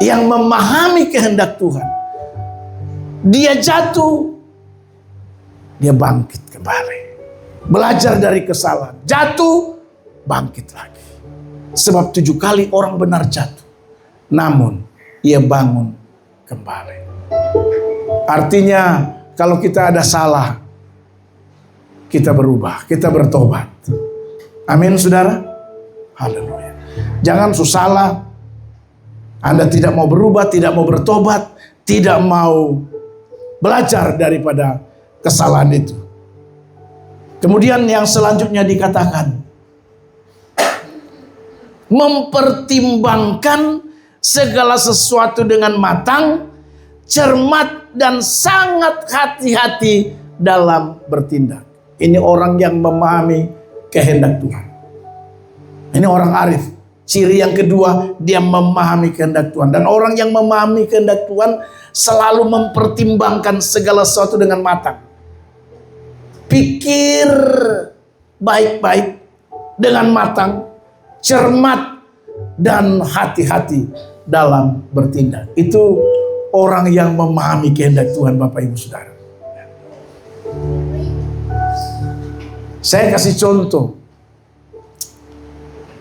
yang memahami kehendak Tuhan, dia jatuh, dia bangkit kembali. Belajar dari kesalahan. Jatuh, bangkit lagi. Sebab 7 kali orang benar jatuh, namun ia bangun kembali. Artinya kalau kita ada salah, kita berubah, kita bertobat. Amin saudara. Haleluya. Jangan salah, Anda tidak mau berubah, tidak mau bertobat, tidak mau belajar daripada kesalahan itu. Kemudian yang selanjutnya dikatakan, mempertimbangkan segala sesuatu dengan matang, cermat, dan sangat hati-hati dalam bertindak. Ini orang yang memahami kehendak Tuhan. Ini orang arif. Ciri yang kedua, dia memahami kehendak Tuhan. Dan orang yang memahami kehendak Tuhan selalu mempertimbangkan segala sesuatu dengan matang. Pikir baik-baik dengan matang, cermat, dan hati-hati dalam bertindak. Itu orang yang memahami kehendak Tuhan, Bapak Ibu Saudara. Saya kasih contoh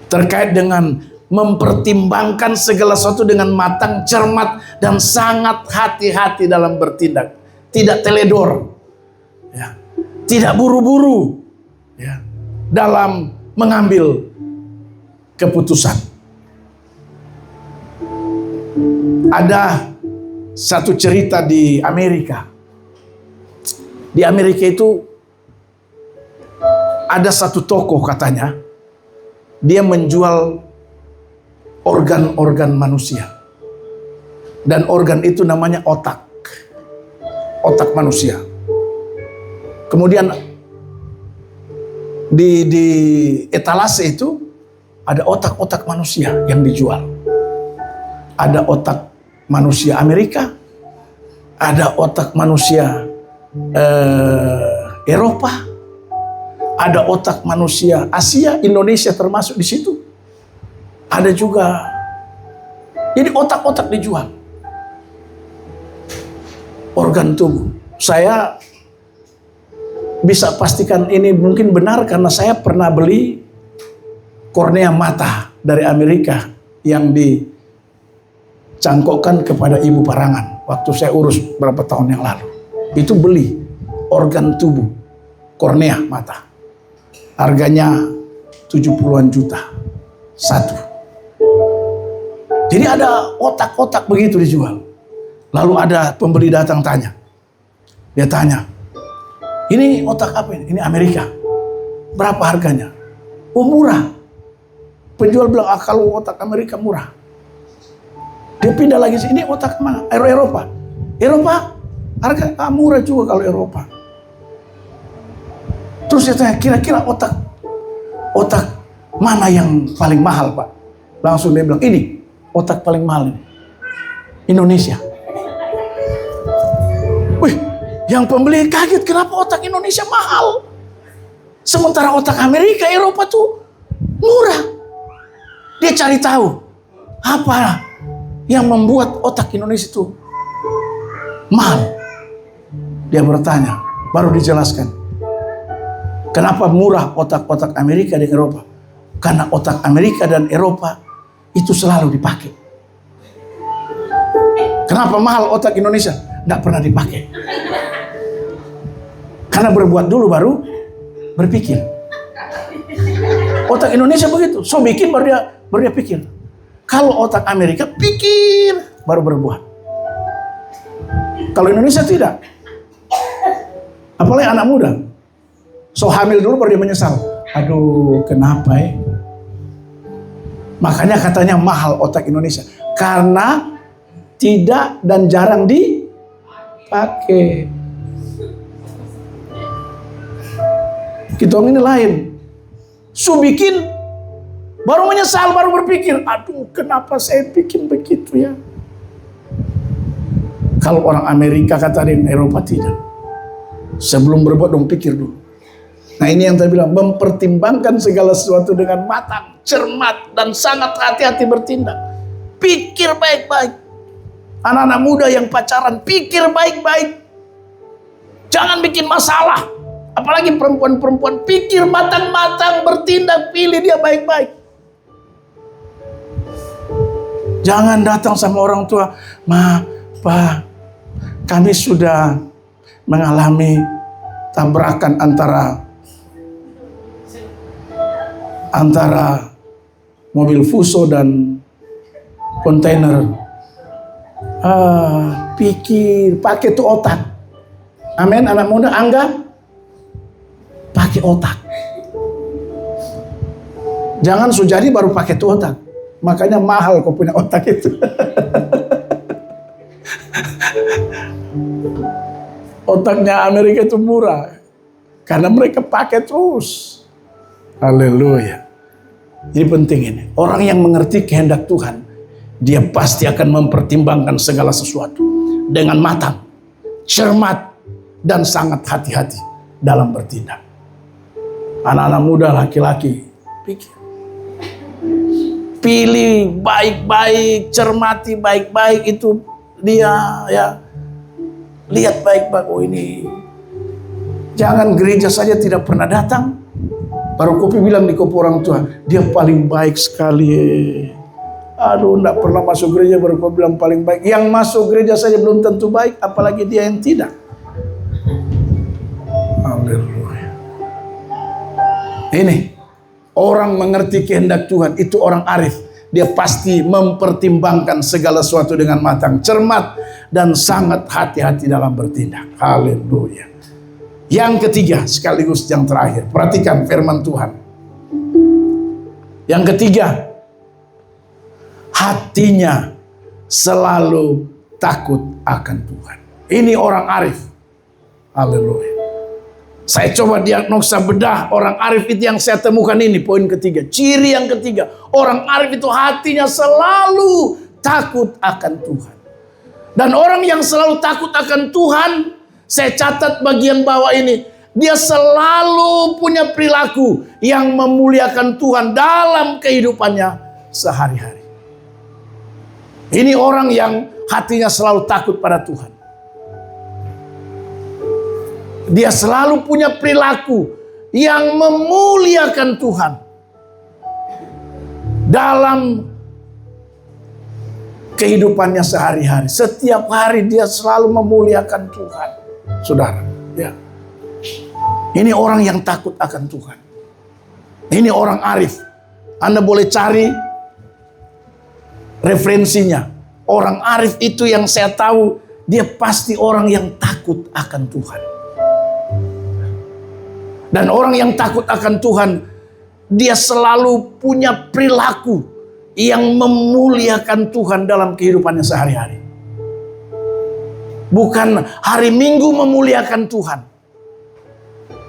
terkait dengan mempertimbangkan segala sesuatu dengan matang, cermat, dan sangat hati-hati dalam bertindak. Tidak teledor, ya. Tidak buru-buru, ya, dalam mengambil keputusan. Ada satu cerita di Amerika. Di Amerika itu ada satu toko katanya, dia menjual organ-organ manusia. Dan organ itu namanya otak. Otak manusia. Kemudian di etalase itu ada otak-otak manusia yang dijual. Ada otak manusia Amerika, ada otak manusia Eropa, ada otak manusia Asia, Indonesia termasuk di situ. Ada juga. Jadi otak-otak dijual. Organ tubuh. Saya bisa pastikan ini mungkin benar karena saya pernah beli kornea mata dari Amerika yang dicangkokkan kepada ibu parangan waktu saya urus berapa tahun yang lalu. Itu beli organ tubuh kornea mata. Harganya 70-an juta satu. Jadi ada otak-otak begitu dijual. Lalu ada pembeli datang tanya. Dia tanya, ini otak apa ini? Ini Amerika. Berapa harganya? Oh, murah. Penjual bilang, kalau otak Amerika murah. Dia pindah lagi, ini otak mana? Eropa. Eropa? Harga murah juga kalau Eropa. Terus dia tanya, kira-kira otak mana yang paling mahal, Pak? Langsung dia bilang, ini otak paling mahal ini. Indonesia. Wih, yang pembeli kaget, kenapa otak Indonesia mahal? Sementara otak Amerika, Eropa tuh murah. Dia cari tahu, apa yang membuat otak Indonesia itu mahal. Dia bertanya, baru dijelaskan. Kenapa murah otak-otak Amerika dan Eropa? Karena otak Amerika dan Eropa itu selalu dipakai. Kenapa mahal otak Indonesia? Nggak pernah dipakai. Karena berbuat dulu baru berpikir. Otak Indonesia begitu. So bikin baru dia pikir. Kalau otak Amerika pikir baru berbuat. Kalau Indonesia tidak. Apalagi anak muda. So hamil dulu baru dia menyesal. Aduh, kenapa ya? Makanya katanya mahal otak Indonesia. Karena tidak dan jarang dipakai. Kita ini lain. So bikin, baru menyesal, baru berpikir. Aduh, kenapa saya bikin begitu ya? Kalau orang Amerika kata dia, Eropa tidak. Sebelum berbuat dong pikir dulu. Nah ini yang saya bilang, mempertimbangkan segala sesuatu dengan matang, cermat, dan sangat hati-hati bertindak. Pikir baik-baik. Anak-anak muda yang pacaran, pikir baik-baik. Jangan bikin masalah. Apalagi perempuan-perempuan, pikir matang-matang, bertindak, pilih dia baik-baik. Jangan datang sama orang tua, Ma, Pa, kami sudah mengalami tabrakan antara mobil Fuso dan kontainer. Pikir, pakai tuh otak. Amin, anak muda, Angga, pakai otak. Jangan sujadi baru pakai tuh otak. Makanya mahal kau punya otak itu. Otaknya Amerika itu murah. Karena mereka pakai terus. Haleluya. Ini penting ini. Orang yang mengerti kehendak Tuhan, dia pasti akan mempertimbangkan segala sesuatu dengan matang, cermat, dan sangat hati-hati dalam bertindak. Anak-anak muda, laki-laki, pikir. Pilih baik-baik, cermati baik-baik, itu dia ya. Lihat baik-baik, oh ini. Jangan gereja saja tidak pernah datang. Baru kopi bilang di kopi orang tua, dia paling baik sekali. Aduh, enggak pernah masuk gereja baru kopi bilang paling baik. Yang masuk gereja saja belum tentu baik, apalagi dia yang tidak. Haleluya. Ini orang mengerti kehendak Tuhan, itu orang arif. Dia pasti mempertimbangkan segala sesuatu dengan matang, cermat, dan sangat hati-hati dalam bertindak. Haleluya. Yang ketiga, sekaligus yang terakhir, perhatikan firman Tuhan. Yang ketiga, hatinya selalu takut akan Tuhan. Ini orang arif. Haleluya. Saya coba diagnosa bedah orang arif itu, yang saya temukan ini poin ketiga. Ciri yang ketiga, orang arif itu hatinya selalu takut akan Tuhan. Dan orang yang selalu takut akan Tuhan, saya catat bagian bawah ini, dia selalu punya perilaku yang memuliakan Tuhan dalam kehidupannya sehari-hari. Ini orang yang hatinya selalu takut pada Tuhan. Dia selalu punya perilaku yang memuliakan Tuhan dalam kehidupannya sehari-hari. Setiap hari dia selalu memuliakan Tuhan. Saudara, ya. Ini orang yang takut akan Tuhan. Ini orang arif. Anda boleh cari referensinya. Orang arif itu yang saya tahu, dia pasti orang yang takut akan Tuhan. Dan orang yang takut akan Tuhan, dia selalu punya perilaku yang memuliakan Tuhan dalam kehidupannya sehari-hari. Bukan hari Minggu memuliakan Tuhan,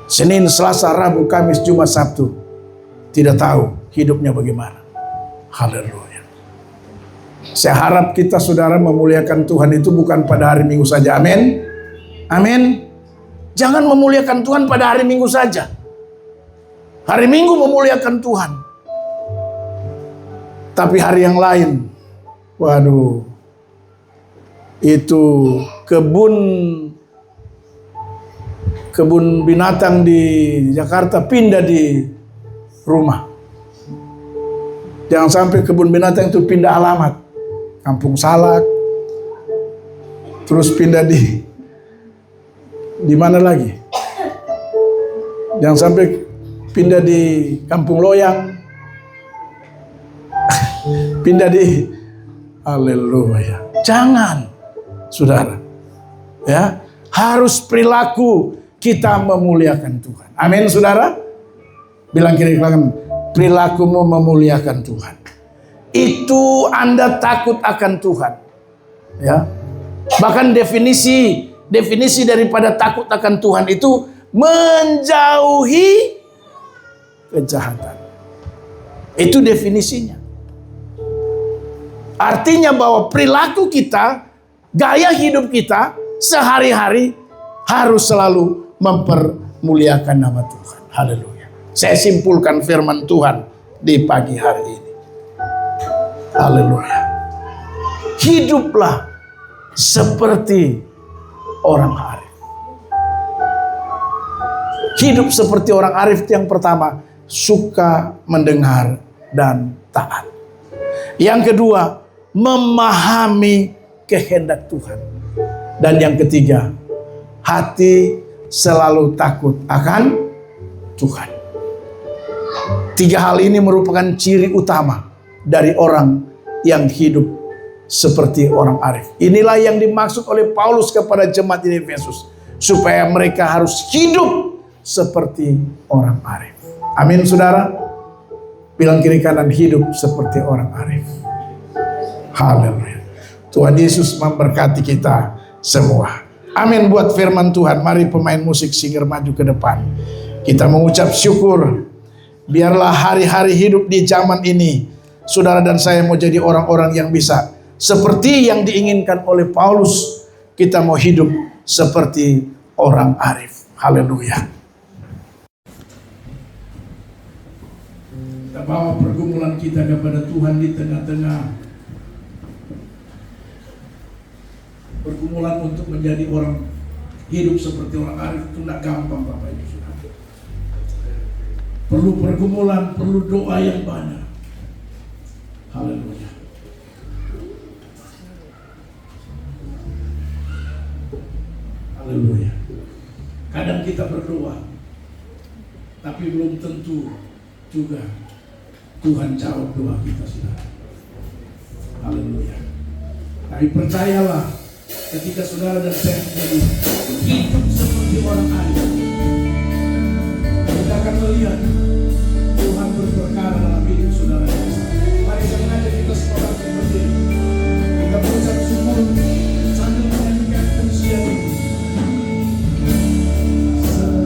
Senin, Selasa, Rabu, Kamis, Jumat, Sabtu tidak tahu hidupnya bagaimana. Haleluya. Saya harap kita saudara memuliakan Tuhan itu bukan pada hari Minggu saja. Amin. Amin. Jangan memuliakan Tuhan pada hari Minggu saja. Hari Minggu memuliakan Tuhan, tapi hari yang lain, waduh, itu kebun binatang di Jakarta pindah di rumah. Jangan sampai kebun binatang itu pindah alamat, Kampung Salak, terus pindah di mana lagi? Jangan sampai pindah di Kampung Loyang, pindah di haleluya. Jangan, saudara. Ya, harus perilaku kita memuliakan Tuhan. Amin, saudara. Bilang kiri kanan, perilakumu memuliakan Tuhan. Itu Anda takut akan Tuhan. Ya. Bahkan definisi daripada takut akan Tuhan itu menjauhi kejahatan. Itu definisinya. Artinya bahwa perilaku kita, gaya hidup kita sehari-hari harus selalu mempermuliakan nama Tuhan. Haleluya. Saya simpulkan firman Tuhan di pagi hari ini. Haleluya. Hiduplah seperti orang arif. Hidup seperti orang arif itu yang pertama, suka mendengar dan taat. Yang kedua, memahami kehendak Tuhan. Dan yang ketiga, hati selalu takut akan Tuhan. Tiga hal ini merupakan ciri utama dari orang yang hidup seperti orang arif. Inilah yang dimaksud oleh Paulus kepada jemaat di Efesus, supaya mereka harus hidup seperti orang arif. Amin, saudara. Bilang kiri kanan, hidup seperti orang arif. Haleluya. Tuhan Yesus memberkati kita semua. Amin. Buat firman Tuhan, mari pemain musik singer maju ke depan. Kita mengucap syukur. Biarlah hari-hari hidup di zaman ini, saudara dan saya mau jadi orang-orang yang bisa seperti yang diinginkan oleh Paulus. Kita mau hidup seperti orang arif. Haleluya. Kita bawa pergumulan kita kepada Tuhan di tengah-tengah pergumulan untuk menjadi orang hidup seperti orang arif itu tidak gampang, Bapak Ibu Saudara. Perlu pergumulan, perlu doa yang banyak. Haleluya. Haleluya. Kadang kita berdoa, tapi belum tentu juga Tuhan jawab doa kita, saudara. Haleluya. Tapi percayalah, ketika saudara dan saya menjadi hidup seperti orang arif, kita akan melihat Tuhan berperkara dalam hidup saudara. Mari saya mengajak kita semua berdiri. Kita berucap syukur sambil menyanyikan pujian ini. Selalu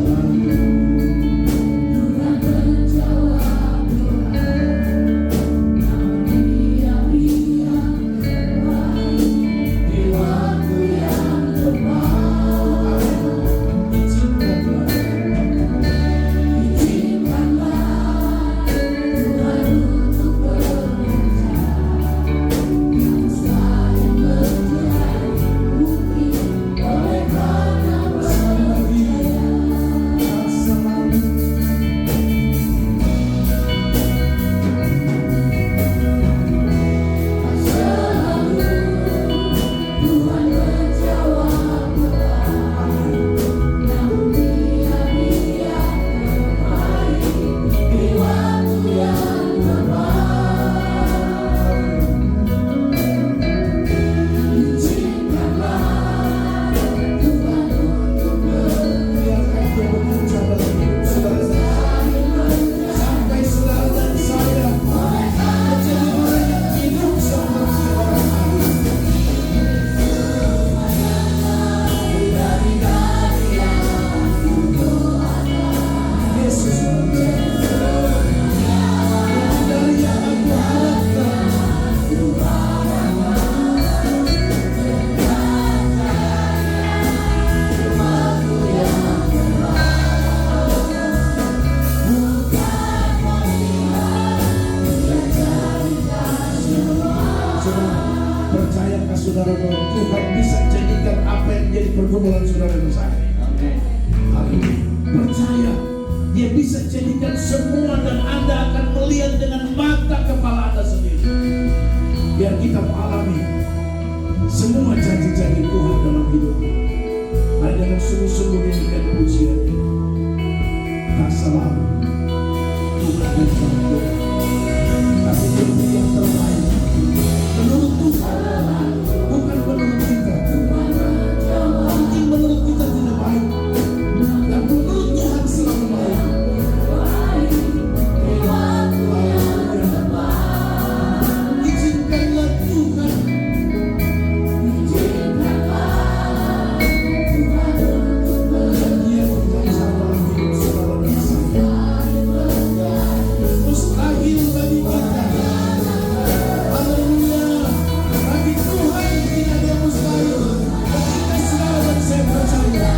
Saudara, percayakah saudara bahwa Tuhan bisa jadikan apa yang menjadi pergumulan saudara bersama? Haleluya. Percaya, Dia bisa jadikan semua dan Anda akan melihat dengan mata kepala Anda sendiri. Biar kita mengalami semua janji-janji Tuhan dalam hidup. Mari dengan sungguh-sungguh nyanyikan pujian. Tak selalu Tuhan berkata, tapi itu yang terbaik menurut Tuhan, bukan menurut kita. Mungkin menurut kita tidak baik, dan menurut Tuhan selalu baik. Izinkanlah Tuhan, Dia berkuasa dalam hidup saudara dan saya. Mustahil bagi kita. Haleluya. Bagi Tuhan tidak ada mustahil. Ketika saudara dan saya percaya,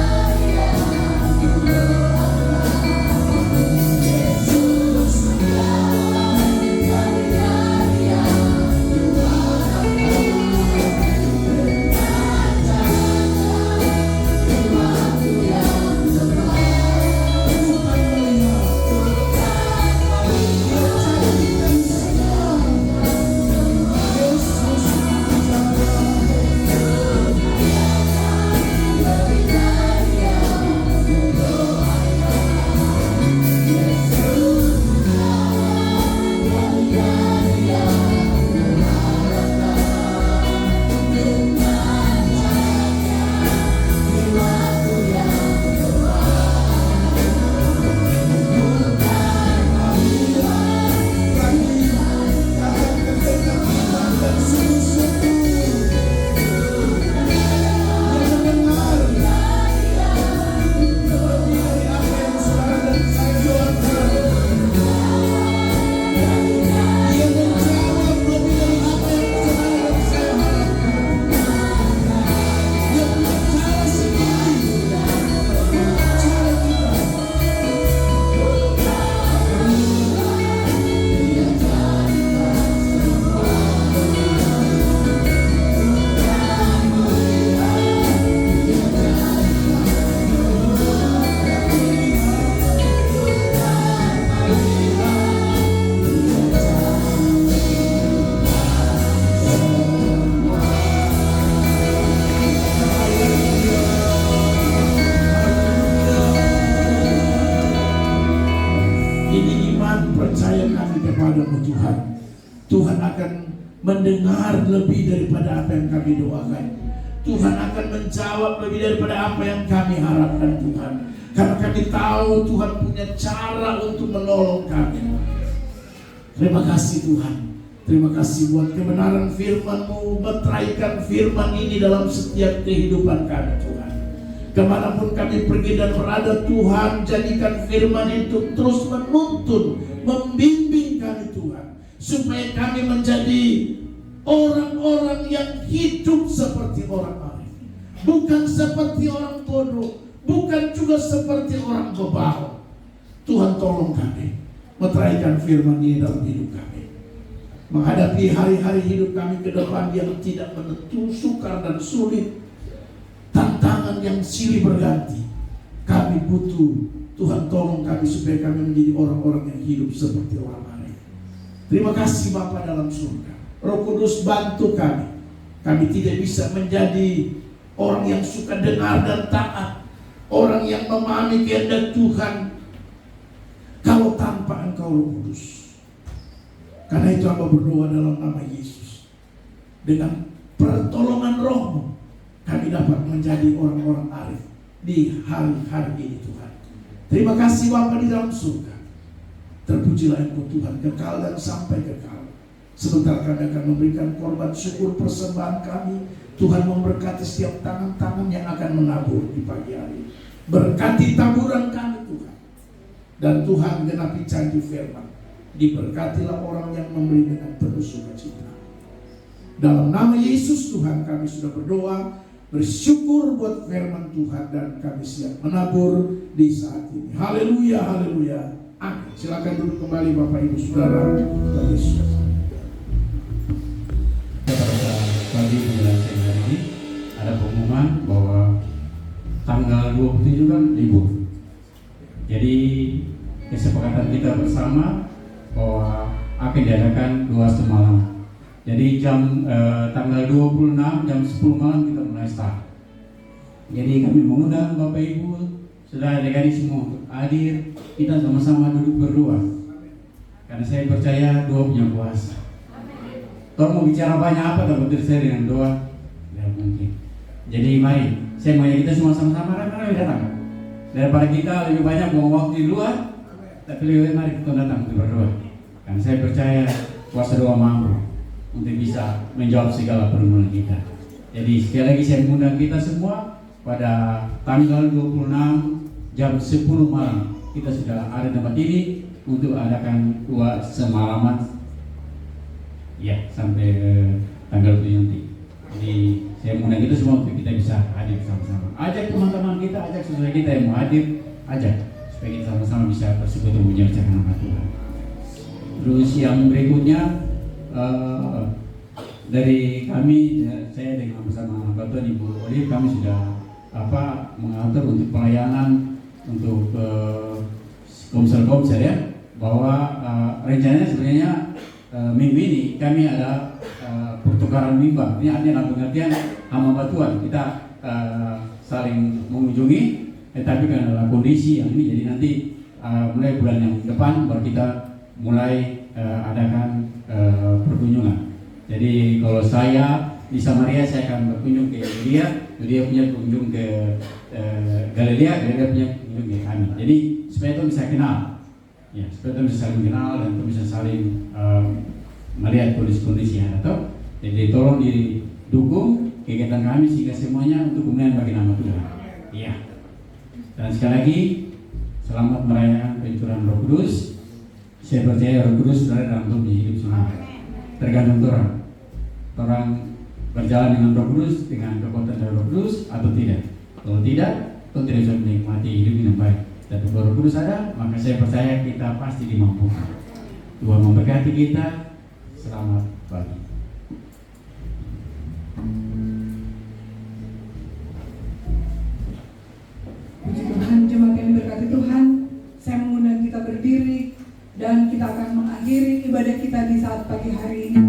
percaya kami kepadamu Tuhan. Tuhan akan mendengar lebih daripada apa yang kami doakan. Tuhan akan menjawab lebih daripada apa yang kami harapkan Tuhan. Karena kami tahu Tuhan punya cara untuk menolong kami. Terima kasih Tuhan. Terima kasih buat kebenaran firman-Mu. Meteraikan firman ini dalam setiap kehidupan kami Tuhan. Kemanapun kami pergi dan berada Tuhan, jadikan firman itu terus menuntun, membimbing kami Tuhan, supaya kami menjadi orang-orang yang hidup seperti orang arif, bukan seperti orang bodoh, bukan juga seperti orang berbau. Tuhan tolong kami meteraikan firman ini dalam hidup kami, menghadapi hari-hari hidup kami ke depan yang tidak menentu, sukar dan sulit, tantangan yang silih berganti. Kami butuh Tuhan tolong kami supaya kami menjadi orang-orang yang hidup seperti orang arif. Terima kasih Bapa dalam surga. Roh Kudus bantu kami. Kami tidak bisa menjadi orang yang suka dengar dan taat, orang yang memahami kehendak Tuhan, kalau tanpa Engkau Roh Kudus. Karena itu hamba berdoa dalam nama Yesus, dengan pertolongan Roh-Mu kami dapat menjadi orang-orang arif di hari-hari ini Tuhan. Terima kasih Bapa di dalam surga. Terpujilah Engkau Tuhan kekal dan sampai kekal. Sebentar kami akan memberikan korban syukur persembahan kami. Tuhan memberkati setiap tangan-tangan yang akan menabur di pagi hari. Berkati taburan kami Tuhan. Dan Tuhan genapi janji firman. Diberkatilah orang yang memberi dengan penuh sukacita. Dalam nama Yesus Tuhan kami sudah berdoa, bersyukur buat firman Tuhan, dan kami siap menabur di saat ini. Haleluya, haleluya. Amin. Silakan duduk kembali Bapak Ibu Saudara. Jadi tanggal 26 jam 10 malam kita mulai start. Jadi kami mengundang Bapak Ibu, saudara adik-adik semua untuk hadir. Kita sama-sama duduk berdoa. Karena saya percaya doa punya kuasa. Kalau mau bicara banyak apa tak betul saya dengan doa? Tidak mungkin. Jadi mari, saya mau kita semua sama-sama ramai-ramai datang. Daripada kita lebih banyak buang waktu di luar, tapi lebih mari kita datang untuk berdoa. Karena saya percaya kuasa doa mampu untuk bisa menjawab segala permohonan kita. Jadi sekali lagi saya mengundang kita semua pada tanggal 26 jam 10 malam kita sudah ada tempat ini untuk adakan doa semalaman ya sampai tanggal 7 nanti. Jadi saya mengundang kita semua untuk kita bisa hadir sama-sama. Ajak teman-teman kita, ajak saudara kita yang mau hadir, ajak supaya kita sama-sama bisa bersekutu mengerjakan nama Tuhan. Terus yang berikutnya dari kami, saya dengan bersama Bapak Ibu Olive kami sudah mengatur untuk pelayanan untuk komsel-komsel ya, bahwa rencananya sebenarnya minggu ini kami ada pertukaran mimbar. Ini artinya dalam pengertian hamba Tuhan kita saling mengunjungi, tapi karena dalam kondisi yang ini jadi nanti mulai bulan yang depan baru kita mulai adakan perkunjungan. Jadi kalau saya di Samaria saya akan berkunjung ke dia punya kunjung ke Galilea punya kunjung ke kami. Jadi supaya itu bisa kenal, ya supaya itu bisa saling kenal dan itu bisa saling melihat kondisi-kondisi yang ada. Jadi tolong didukung kegiatan kami sehingga semuanya untuk kemuliaan bagi nama Tuhan. Iya. Dan sekali lagi selamat merayakan pencurahan Roh Kudus. Saya percaya Roh Kudus berada dalam tubuh hidup semua. Tergantung orang berjalan dengan Roh Kudus, dengan kekuatan dari Roh Kudus atau tidak. Kalau tidak, kita tidak bisa menikmati hidup yang baik. Tapi kalau Roh Kudus ada, maka saya percaya kita pasti dimampukan. Tuhan memberkati kita. Selamat pagi. Puji Tuhan, jemaat yang diberkati Tuhan, saya mengundang kita berdiri dan kita akan mengakhiri ibadah kita di saat pagi hari ini.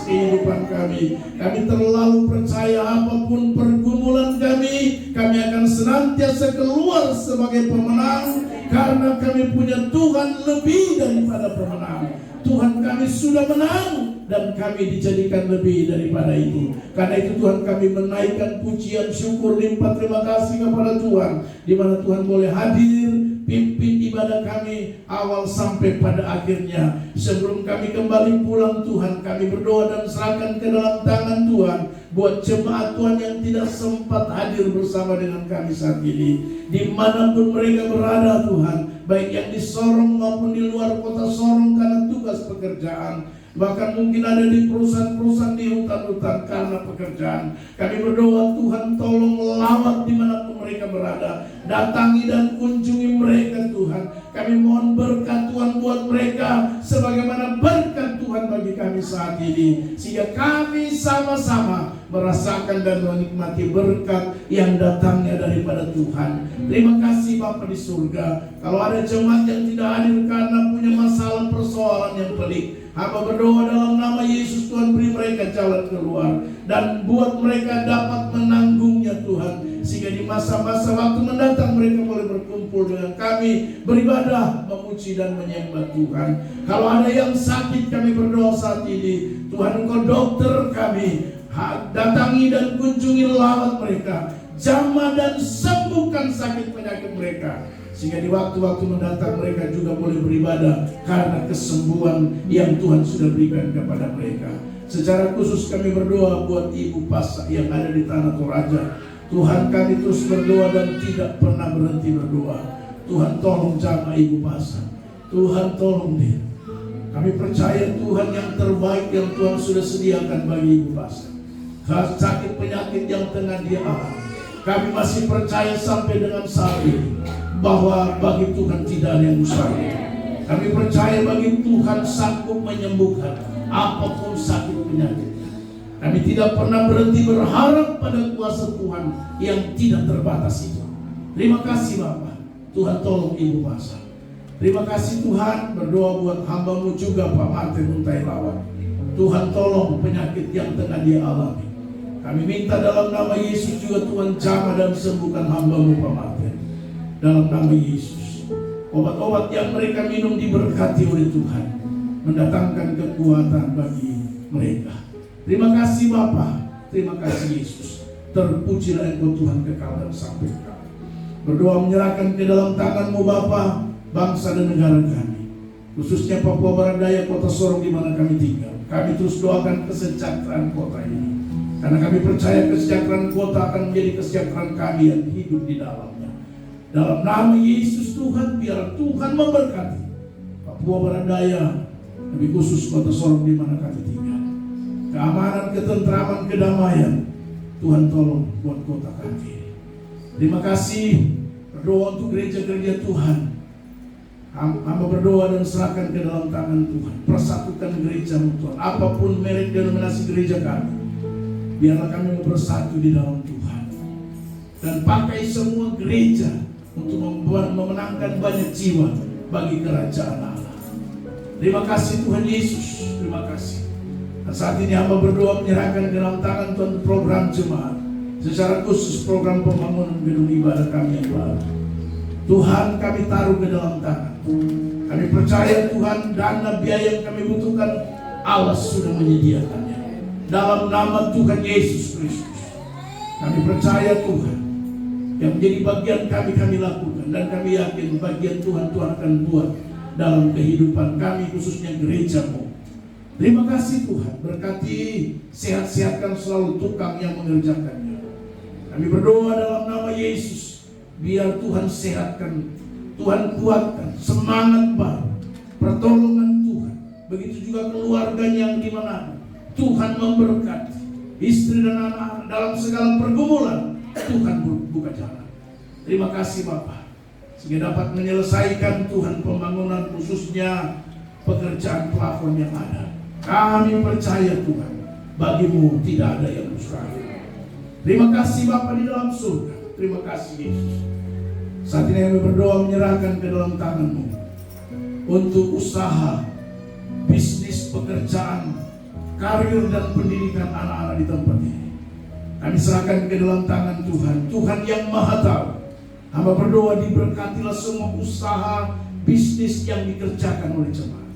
atas kehidupan kami. Kami terlalu percaya apapun pergumulan kami akan senantiasa keluar sebagai pemenang, karena kami punya Tuhan lebih daripada pemenang. Tuhan kami sudah menang dan kami dijadikan lebih daripada itu. Karena itu Tuhan kami menaikkan pujian, syukur, limpah terima kasih kepada Tuhan, di mana Tuhan boleh hadir, pimpin ibadah kami awal sampai pada akhirnya. Sebelum kami kembali pulang Tuhan, kami berdoa dan serahkan ke dalam tangan Tuhan buat jemaat Tuhan yang tidak sempat hadir bersama dengan kami saat ini, dimanapun mereka berada Tuhan, baik yang di Sorong maupun di luar kota Sorong karena tugas pekerjaan, bahkan mungkin ada di perusahaan-perusahaan di hutan-hutan karena pekerjaan. Kami berdoa Tuhan tolong lawat dimanapun mereka berada, datangi dan kunjungi mereka Tuhan. Kami mohon berkat Tuhan buat mereka sebagaimana berkat Tuhan bagi kami saat ini, sehingga kami sama-sama merasakan dan menikmati berkat yang datangnya daripada Tuhan. Terima kasih Bapa di surga. Kalau ada jemaat yang tidak hadir karena punya masalah persoalan yang pelik, hamba berdoa dalam nama Yesus, Tuhan beri mereka jalan keluar dan buat mereka dapat menanggungnya Tuhan, sehingga di masa-masa waktu mendatang mereka boleh berkumpul dengan kami, beribadah, memuji dan menyembah Tuhan. Kalau ada yang sakit, kami berdoa saat ini, Tuhan Engkau dokter kami, datangi dan kunjungi lawat mereka, jamah dan sembuhkan sakit penyakit mereka, sehingga di waktu-waktu mendatang mereka juga boleh beribadah karena kesembuhan yang Tuhan sudah berikan kepada mereka. Secara khusus kami berdoa buat Ibu Pasha yang ada di Tanah Toraja. Tuhan kami terus berdoa dan tidak pernah berhenti berdoa. Tuhan tolong jamah Ibu Pasha, Tuhan tolong dia. Kami percaya Tuhan yang terbaik yang Tuhan sudah sediakan bagi Ibu Pasha. Sakit penyakit yang tengah dia alami, kami masih percaya sampai dengan saat ini bahwa bagi Tuhan tidak ada yang mustahil. Kami percaya bagi Tuhan sanggup menyembuhkan apapun sakit penyakit. Kami tidak pernah berhenti berharap pada kuasa Tuhan yang tidak terbatas itu. Terima kasih Bapak. Tuhan tolong Ibu Pasha. Terima kasih Tuhan, berdoa buat hamba-Mu juga Pak Martin Untai Lawan. Tuhan tolong penyakit yang tengah dia alami. Kami minta dalam nama Yesus juga Tuhan jamah dan sembuhkan hamba-Mu Pak Martin. Dalam nama Yesus, obat-obat yang mereka minum diberkati oleh Tuhan, mendatangkan kekuatan bagi mereka. Terima kasih Bapa, terima kasih Yesus. Terpujilah Engkau Tuhan kekal dan sampai kekal. Berdoa menyerahkan ke dalam tangan-Mu Bapa, bangsa dan negara kami, khususnya Papua Barat Daya, kota Sorong di mana kami tinggal. Kami terus doakan kesejahteraan kota ini, karena kami percaya kesejahteraan kota akan menjadi kesejahteraan kami yang hidup di dalamnya. Dalam nama Yesus Tuhan, biar Tuhan memberkati Papua Barat Daya, lebih khusus kota Sorong di mana kami tinggal. Keamanan, ketentraman, kedamaian Tuhan tolong buat kota kami. Terima kasih. Berdoa untuk gereja-gereja Tuhan. Hamba berdoa dan serahkan ke dalam tangan Tuhan. Persatukan gereja Tuhan. Apapun merek denominasi gereja kami, biarlah kami bersatu di dalam Tuhan. Dan pakai semua gereja untuk memenangkan banyak jiwa bagi kerajaan Allah. Terima kasih Tuhan Yesus. Terima kasih. Dan saat ini hamba berdoa menyerahkan ke dalam tangan Tuhan program jemaat, secara khusus program pembangunan gedung ibadah kami yang baru. Tuhan kami taruh ke dalam tangan. Kami percaya Tuhan dana biaya yang kami butuhkan Allah sudah menyediakannya. Dalam nama Tuhan Yesus Kristus, kami percaya Tuhan yang menjadi bagian kami lakukan, dan kami yakin bagian Tuhan akan buat dalam kehidupan kami, khususnya gereja-Mu. Terima kasih Tuhan, berkati, sehat-sehatkan selalu tukang yang mengerjakannya. Kami berdoa dalam nama Yesus, biar Tuhan sehatkan, Tuhan kuatkan, semangat baru, pertolongan Tuhan. Begitu juga keluarganya yang di mana Tuhan memberkati, istri dan anak dalam segala pergumulan, Tuhan buka jalan. Terima kasih Bapak, sehingga dapat menyelesaikan Tuhan pembangunan, khususnya pekerjaan plafon yang ada. Kami percaya Tuhan, bagi-Mu tidak ada yang mustahil. Terima kasih Bapa di dalam surga. Terima kasih Yesus. Saat ini kami berdoa menyerahkan ke dalam tangan-Mu untuk usaha, bisnis, pekerjaan, karir dan pendidikan anak-anak di tempat ini. Kami serahkan ke dalam tangan Tuhan, Tuhan yang Maha Tahu. Hamba berdoa diberkatilah semua usaha bisnis yang dikerjakan oleh jemaat.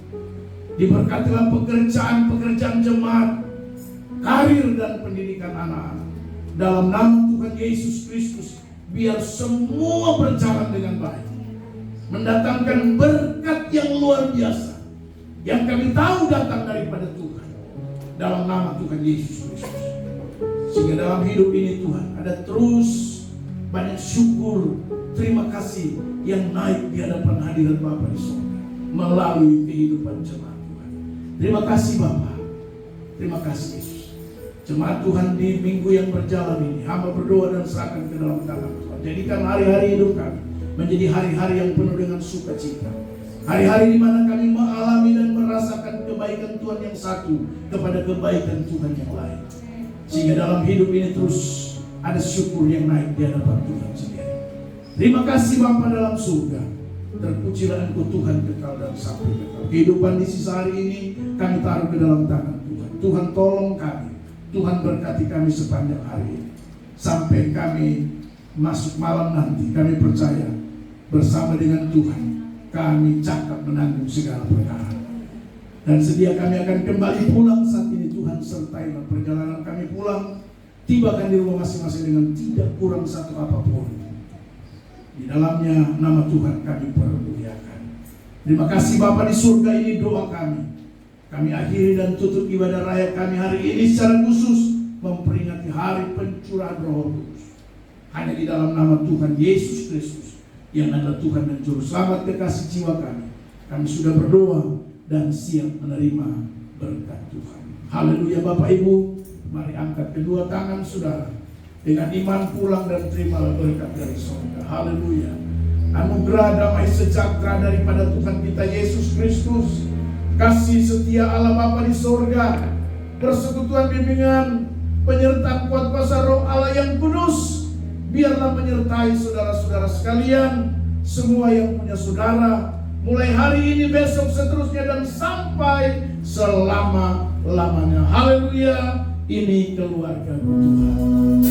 Diberkatilah pekerjaan jemaat, karir dan pendidikan anak-anak. Dalam nama Tuhan Yesus Kristus, biar semua berjalan dengan baik, mendatangkan berkat yang luar biasa, yang kami tahu datang daripada Tuhan. Dalam nama Tuhan Yesus Kristus, sehingga dalam hidup ini Tuhan ada terus banyak syukur, terima kasih yang naik di hadapan hadirat Bapa di surga melalui kehidupan jemaat Tuhan. Terima kasih Bapa, terima kasih Yesus. Jemaat Tuhan di minggu yang berjalan ini, hamba berdoa dan serahkan ke dalam tangan Tuhan. Jadikan hari-hari hidup kami menjadi hari-hari yang penuh dengan sukacita. Hari-hari di mana kami mengalami dan merasakan kebaikan Tuhan yang satu kepada kebaikan Tuhan yang lain. Sehingga dalam hidup ini terus ada syukur yang naik di hadapan Tuhan sendiri. Terima kasih Bapa dalam surga. Terpujilah Engkau Tuhan kekal dan sampai kekal. Kehidupan di sisa hari ini kami taruh ke dalam tangan Tuhan. Tuhan tolong kami, Tuhan berkati kami sepanjang hari ini. Sampai kami masuk malam nanti, kami percaya bersama dengan Tuhan kami cakap menanggung segala perkara. Dan sedia kami akan kembali pulang saat ini. Tuhan sertailah perjalanan kami pulang, tibakan di rumah masing-masing dengan tidak kurang satu apapun. Di dalamnya nama Tuhan kami permuliakan. Terima kasih Bapa di surga, ini doa kami. Kami akhiri dan tutup ibadah raya kami hari ini secara khusus memperingati hari pencurahan Roh Kudus. Hanya di dalam nama Tuhan Yesus Kristus yang adalah Tuhan dan Juru Selamat kekasih jiwa kami. Kami sudah berdoa dan siap menerima berkat Tuhan. Haleluya Bapak Ibu, mari angkat kedua tangan saudara dengan iman pulang dan terimalah berkat dari surga. Haleluya. Anugerah damai sejahtera daripada Tuhan kita Yesus Kristus, kasih setia Allah Bapa di surga, persekutuan bimbingan, penyertaan kuat kuasa Roh Allah yang kudus, biarlah menyertai saudara-saudara sekalian, semua yang punya saudara, mulai hari ini, besok, seterusnya, dan sampai selama-lamanya. Haleluya, ini keluarga Tuhan.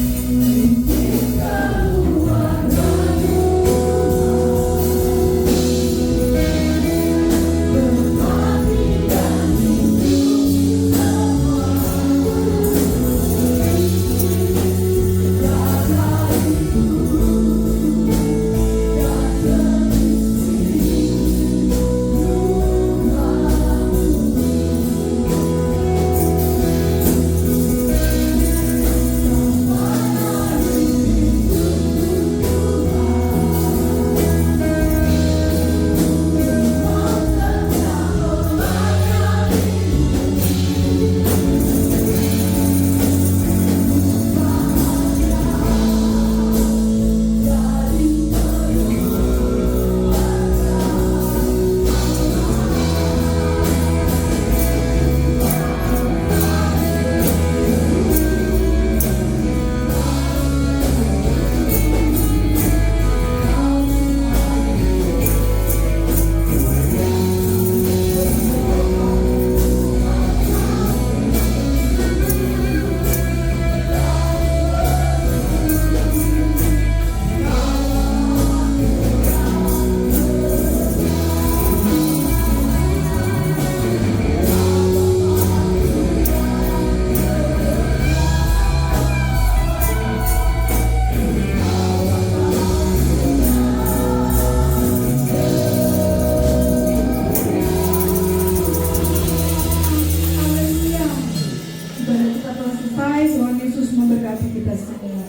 Ibadah kita telah selesai. Tuhan Yesus memberkati kita semua.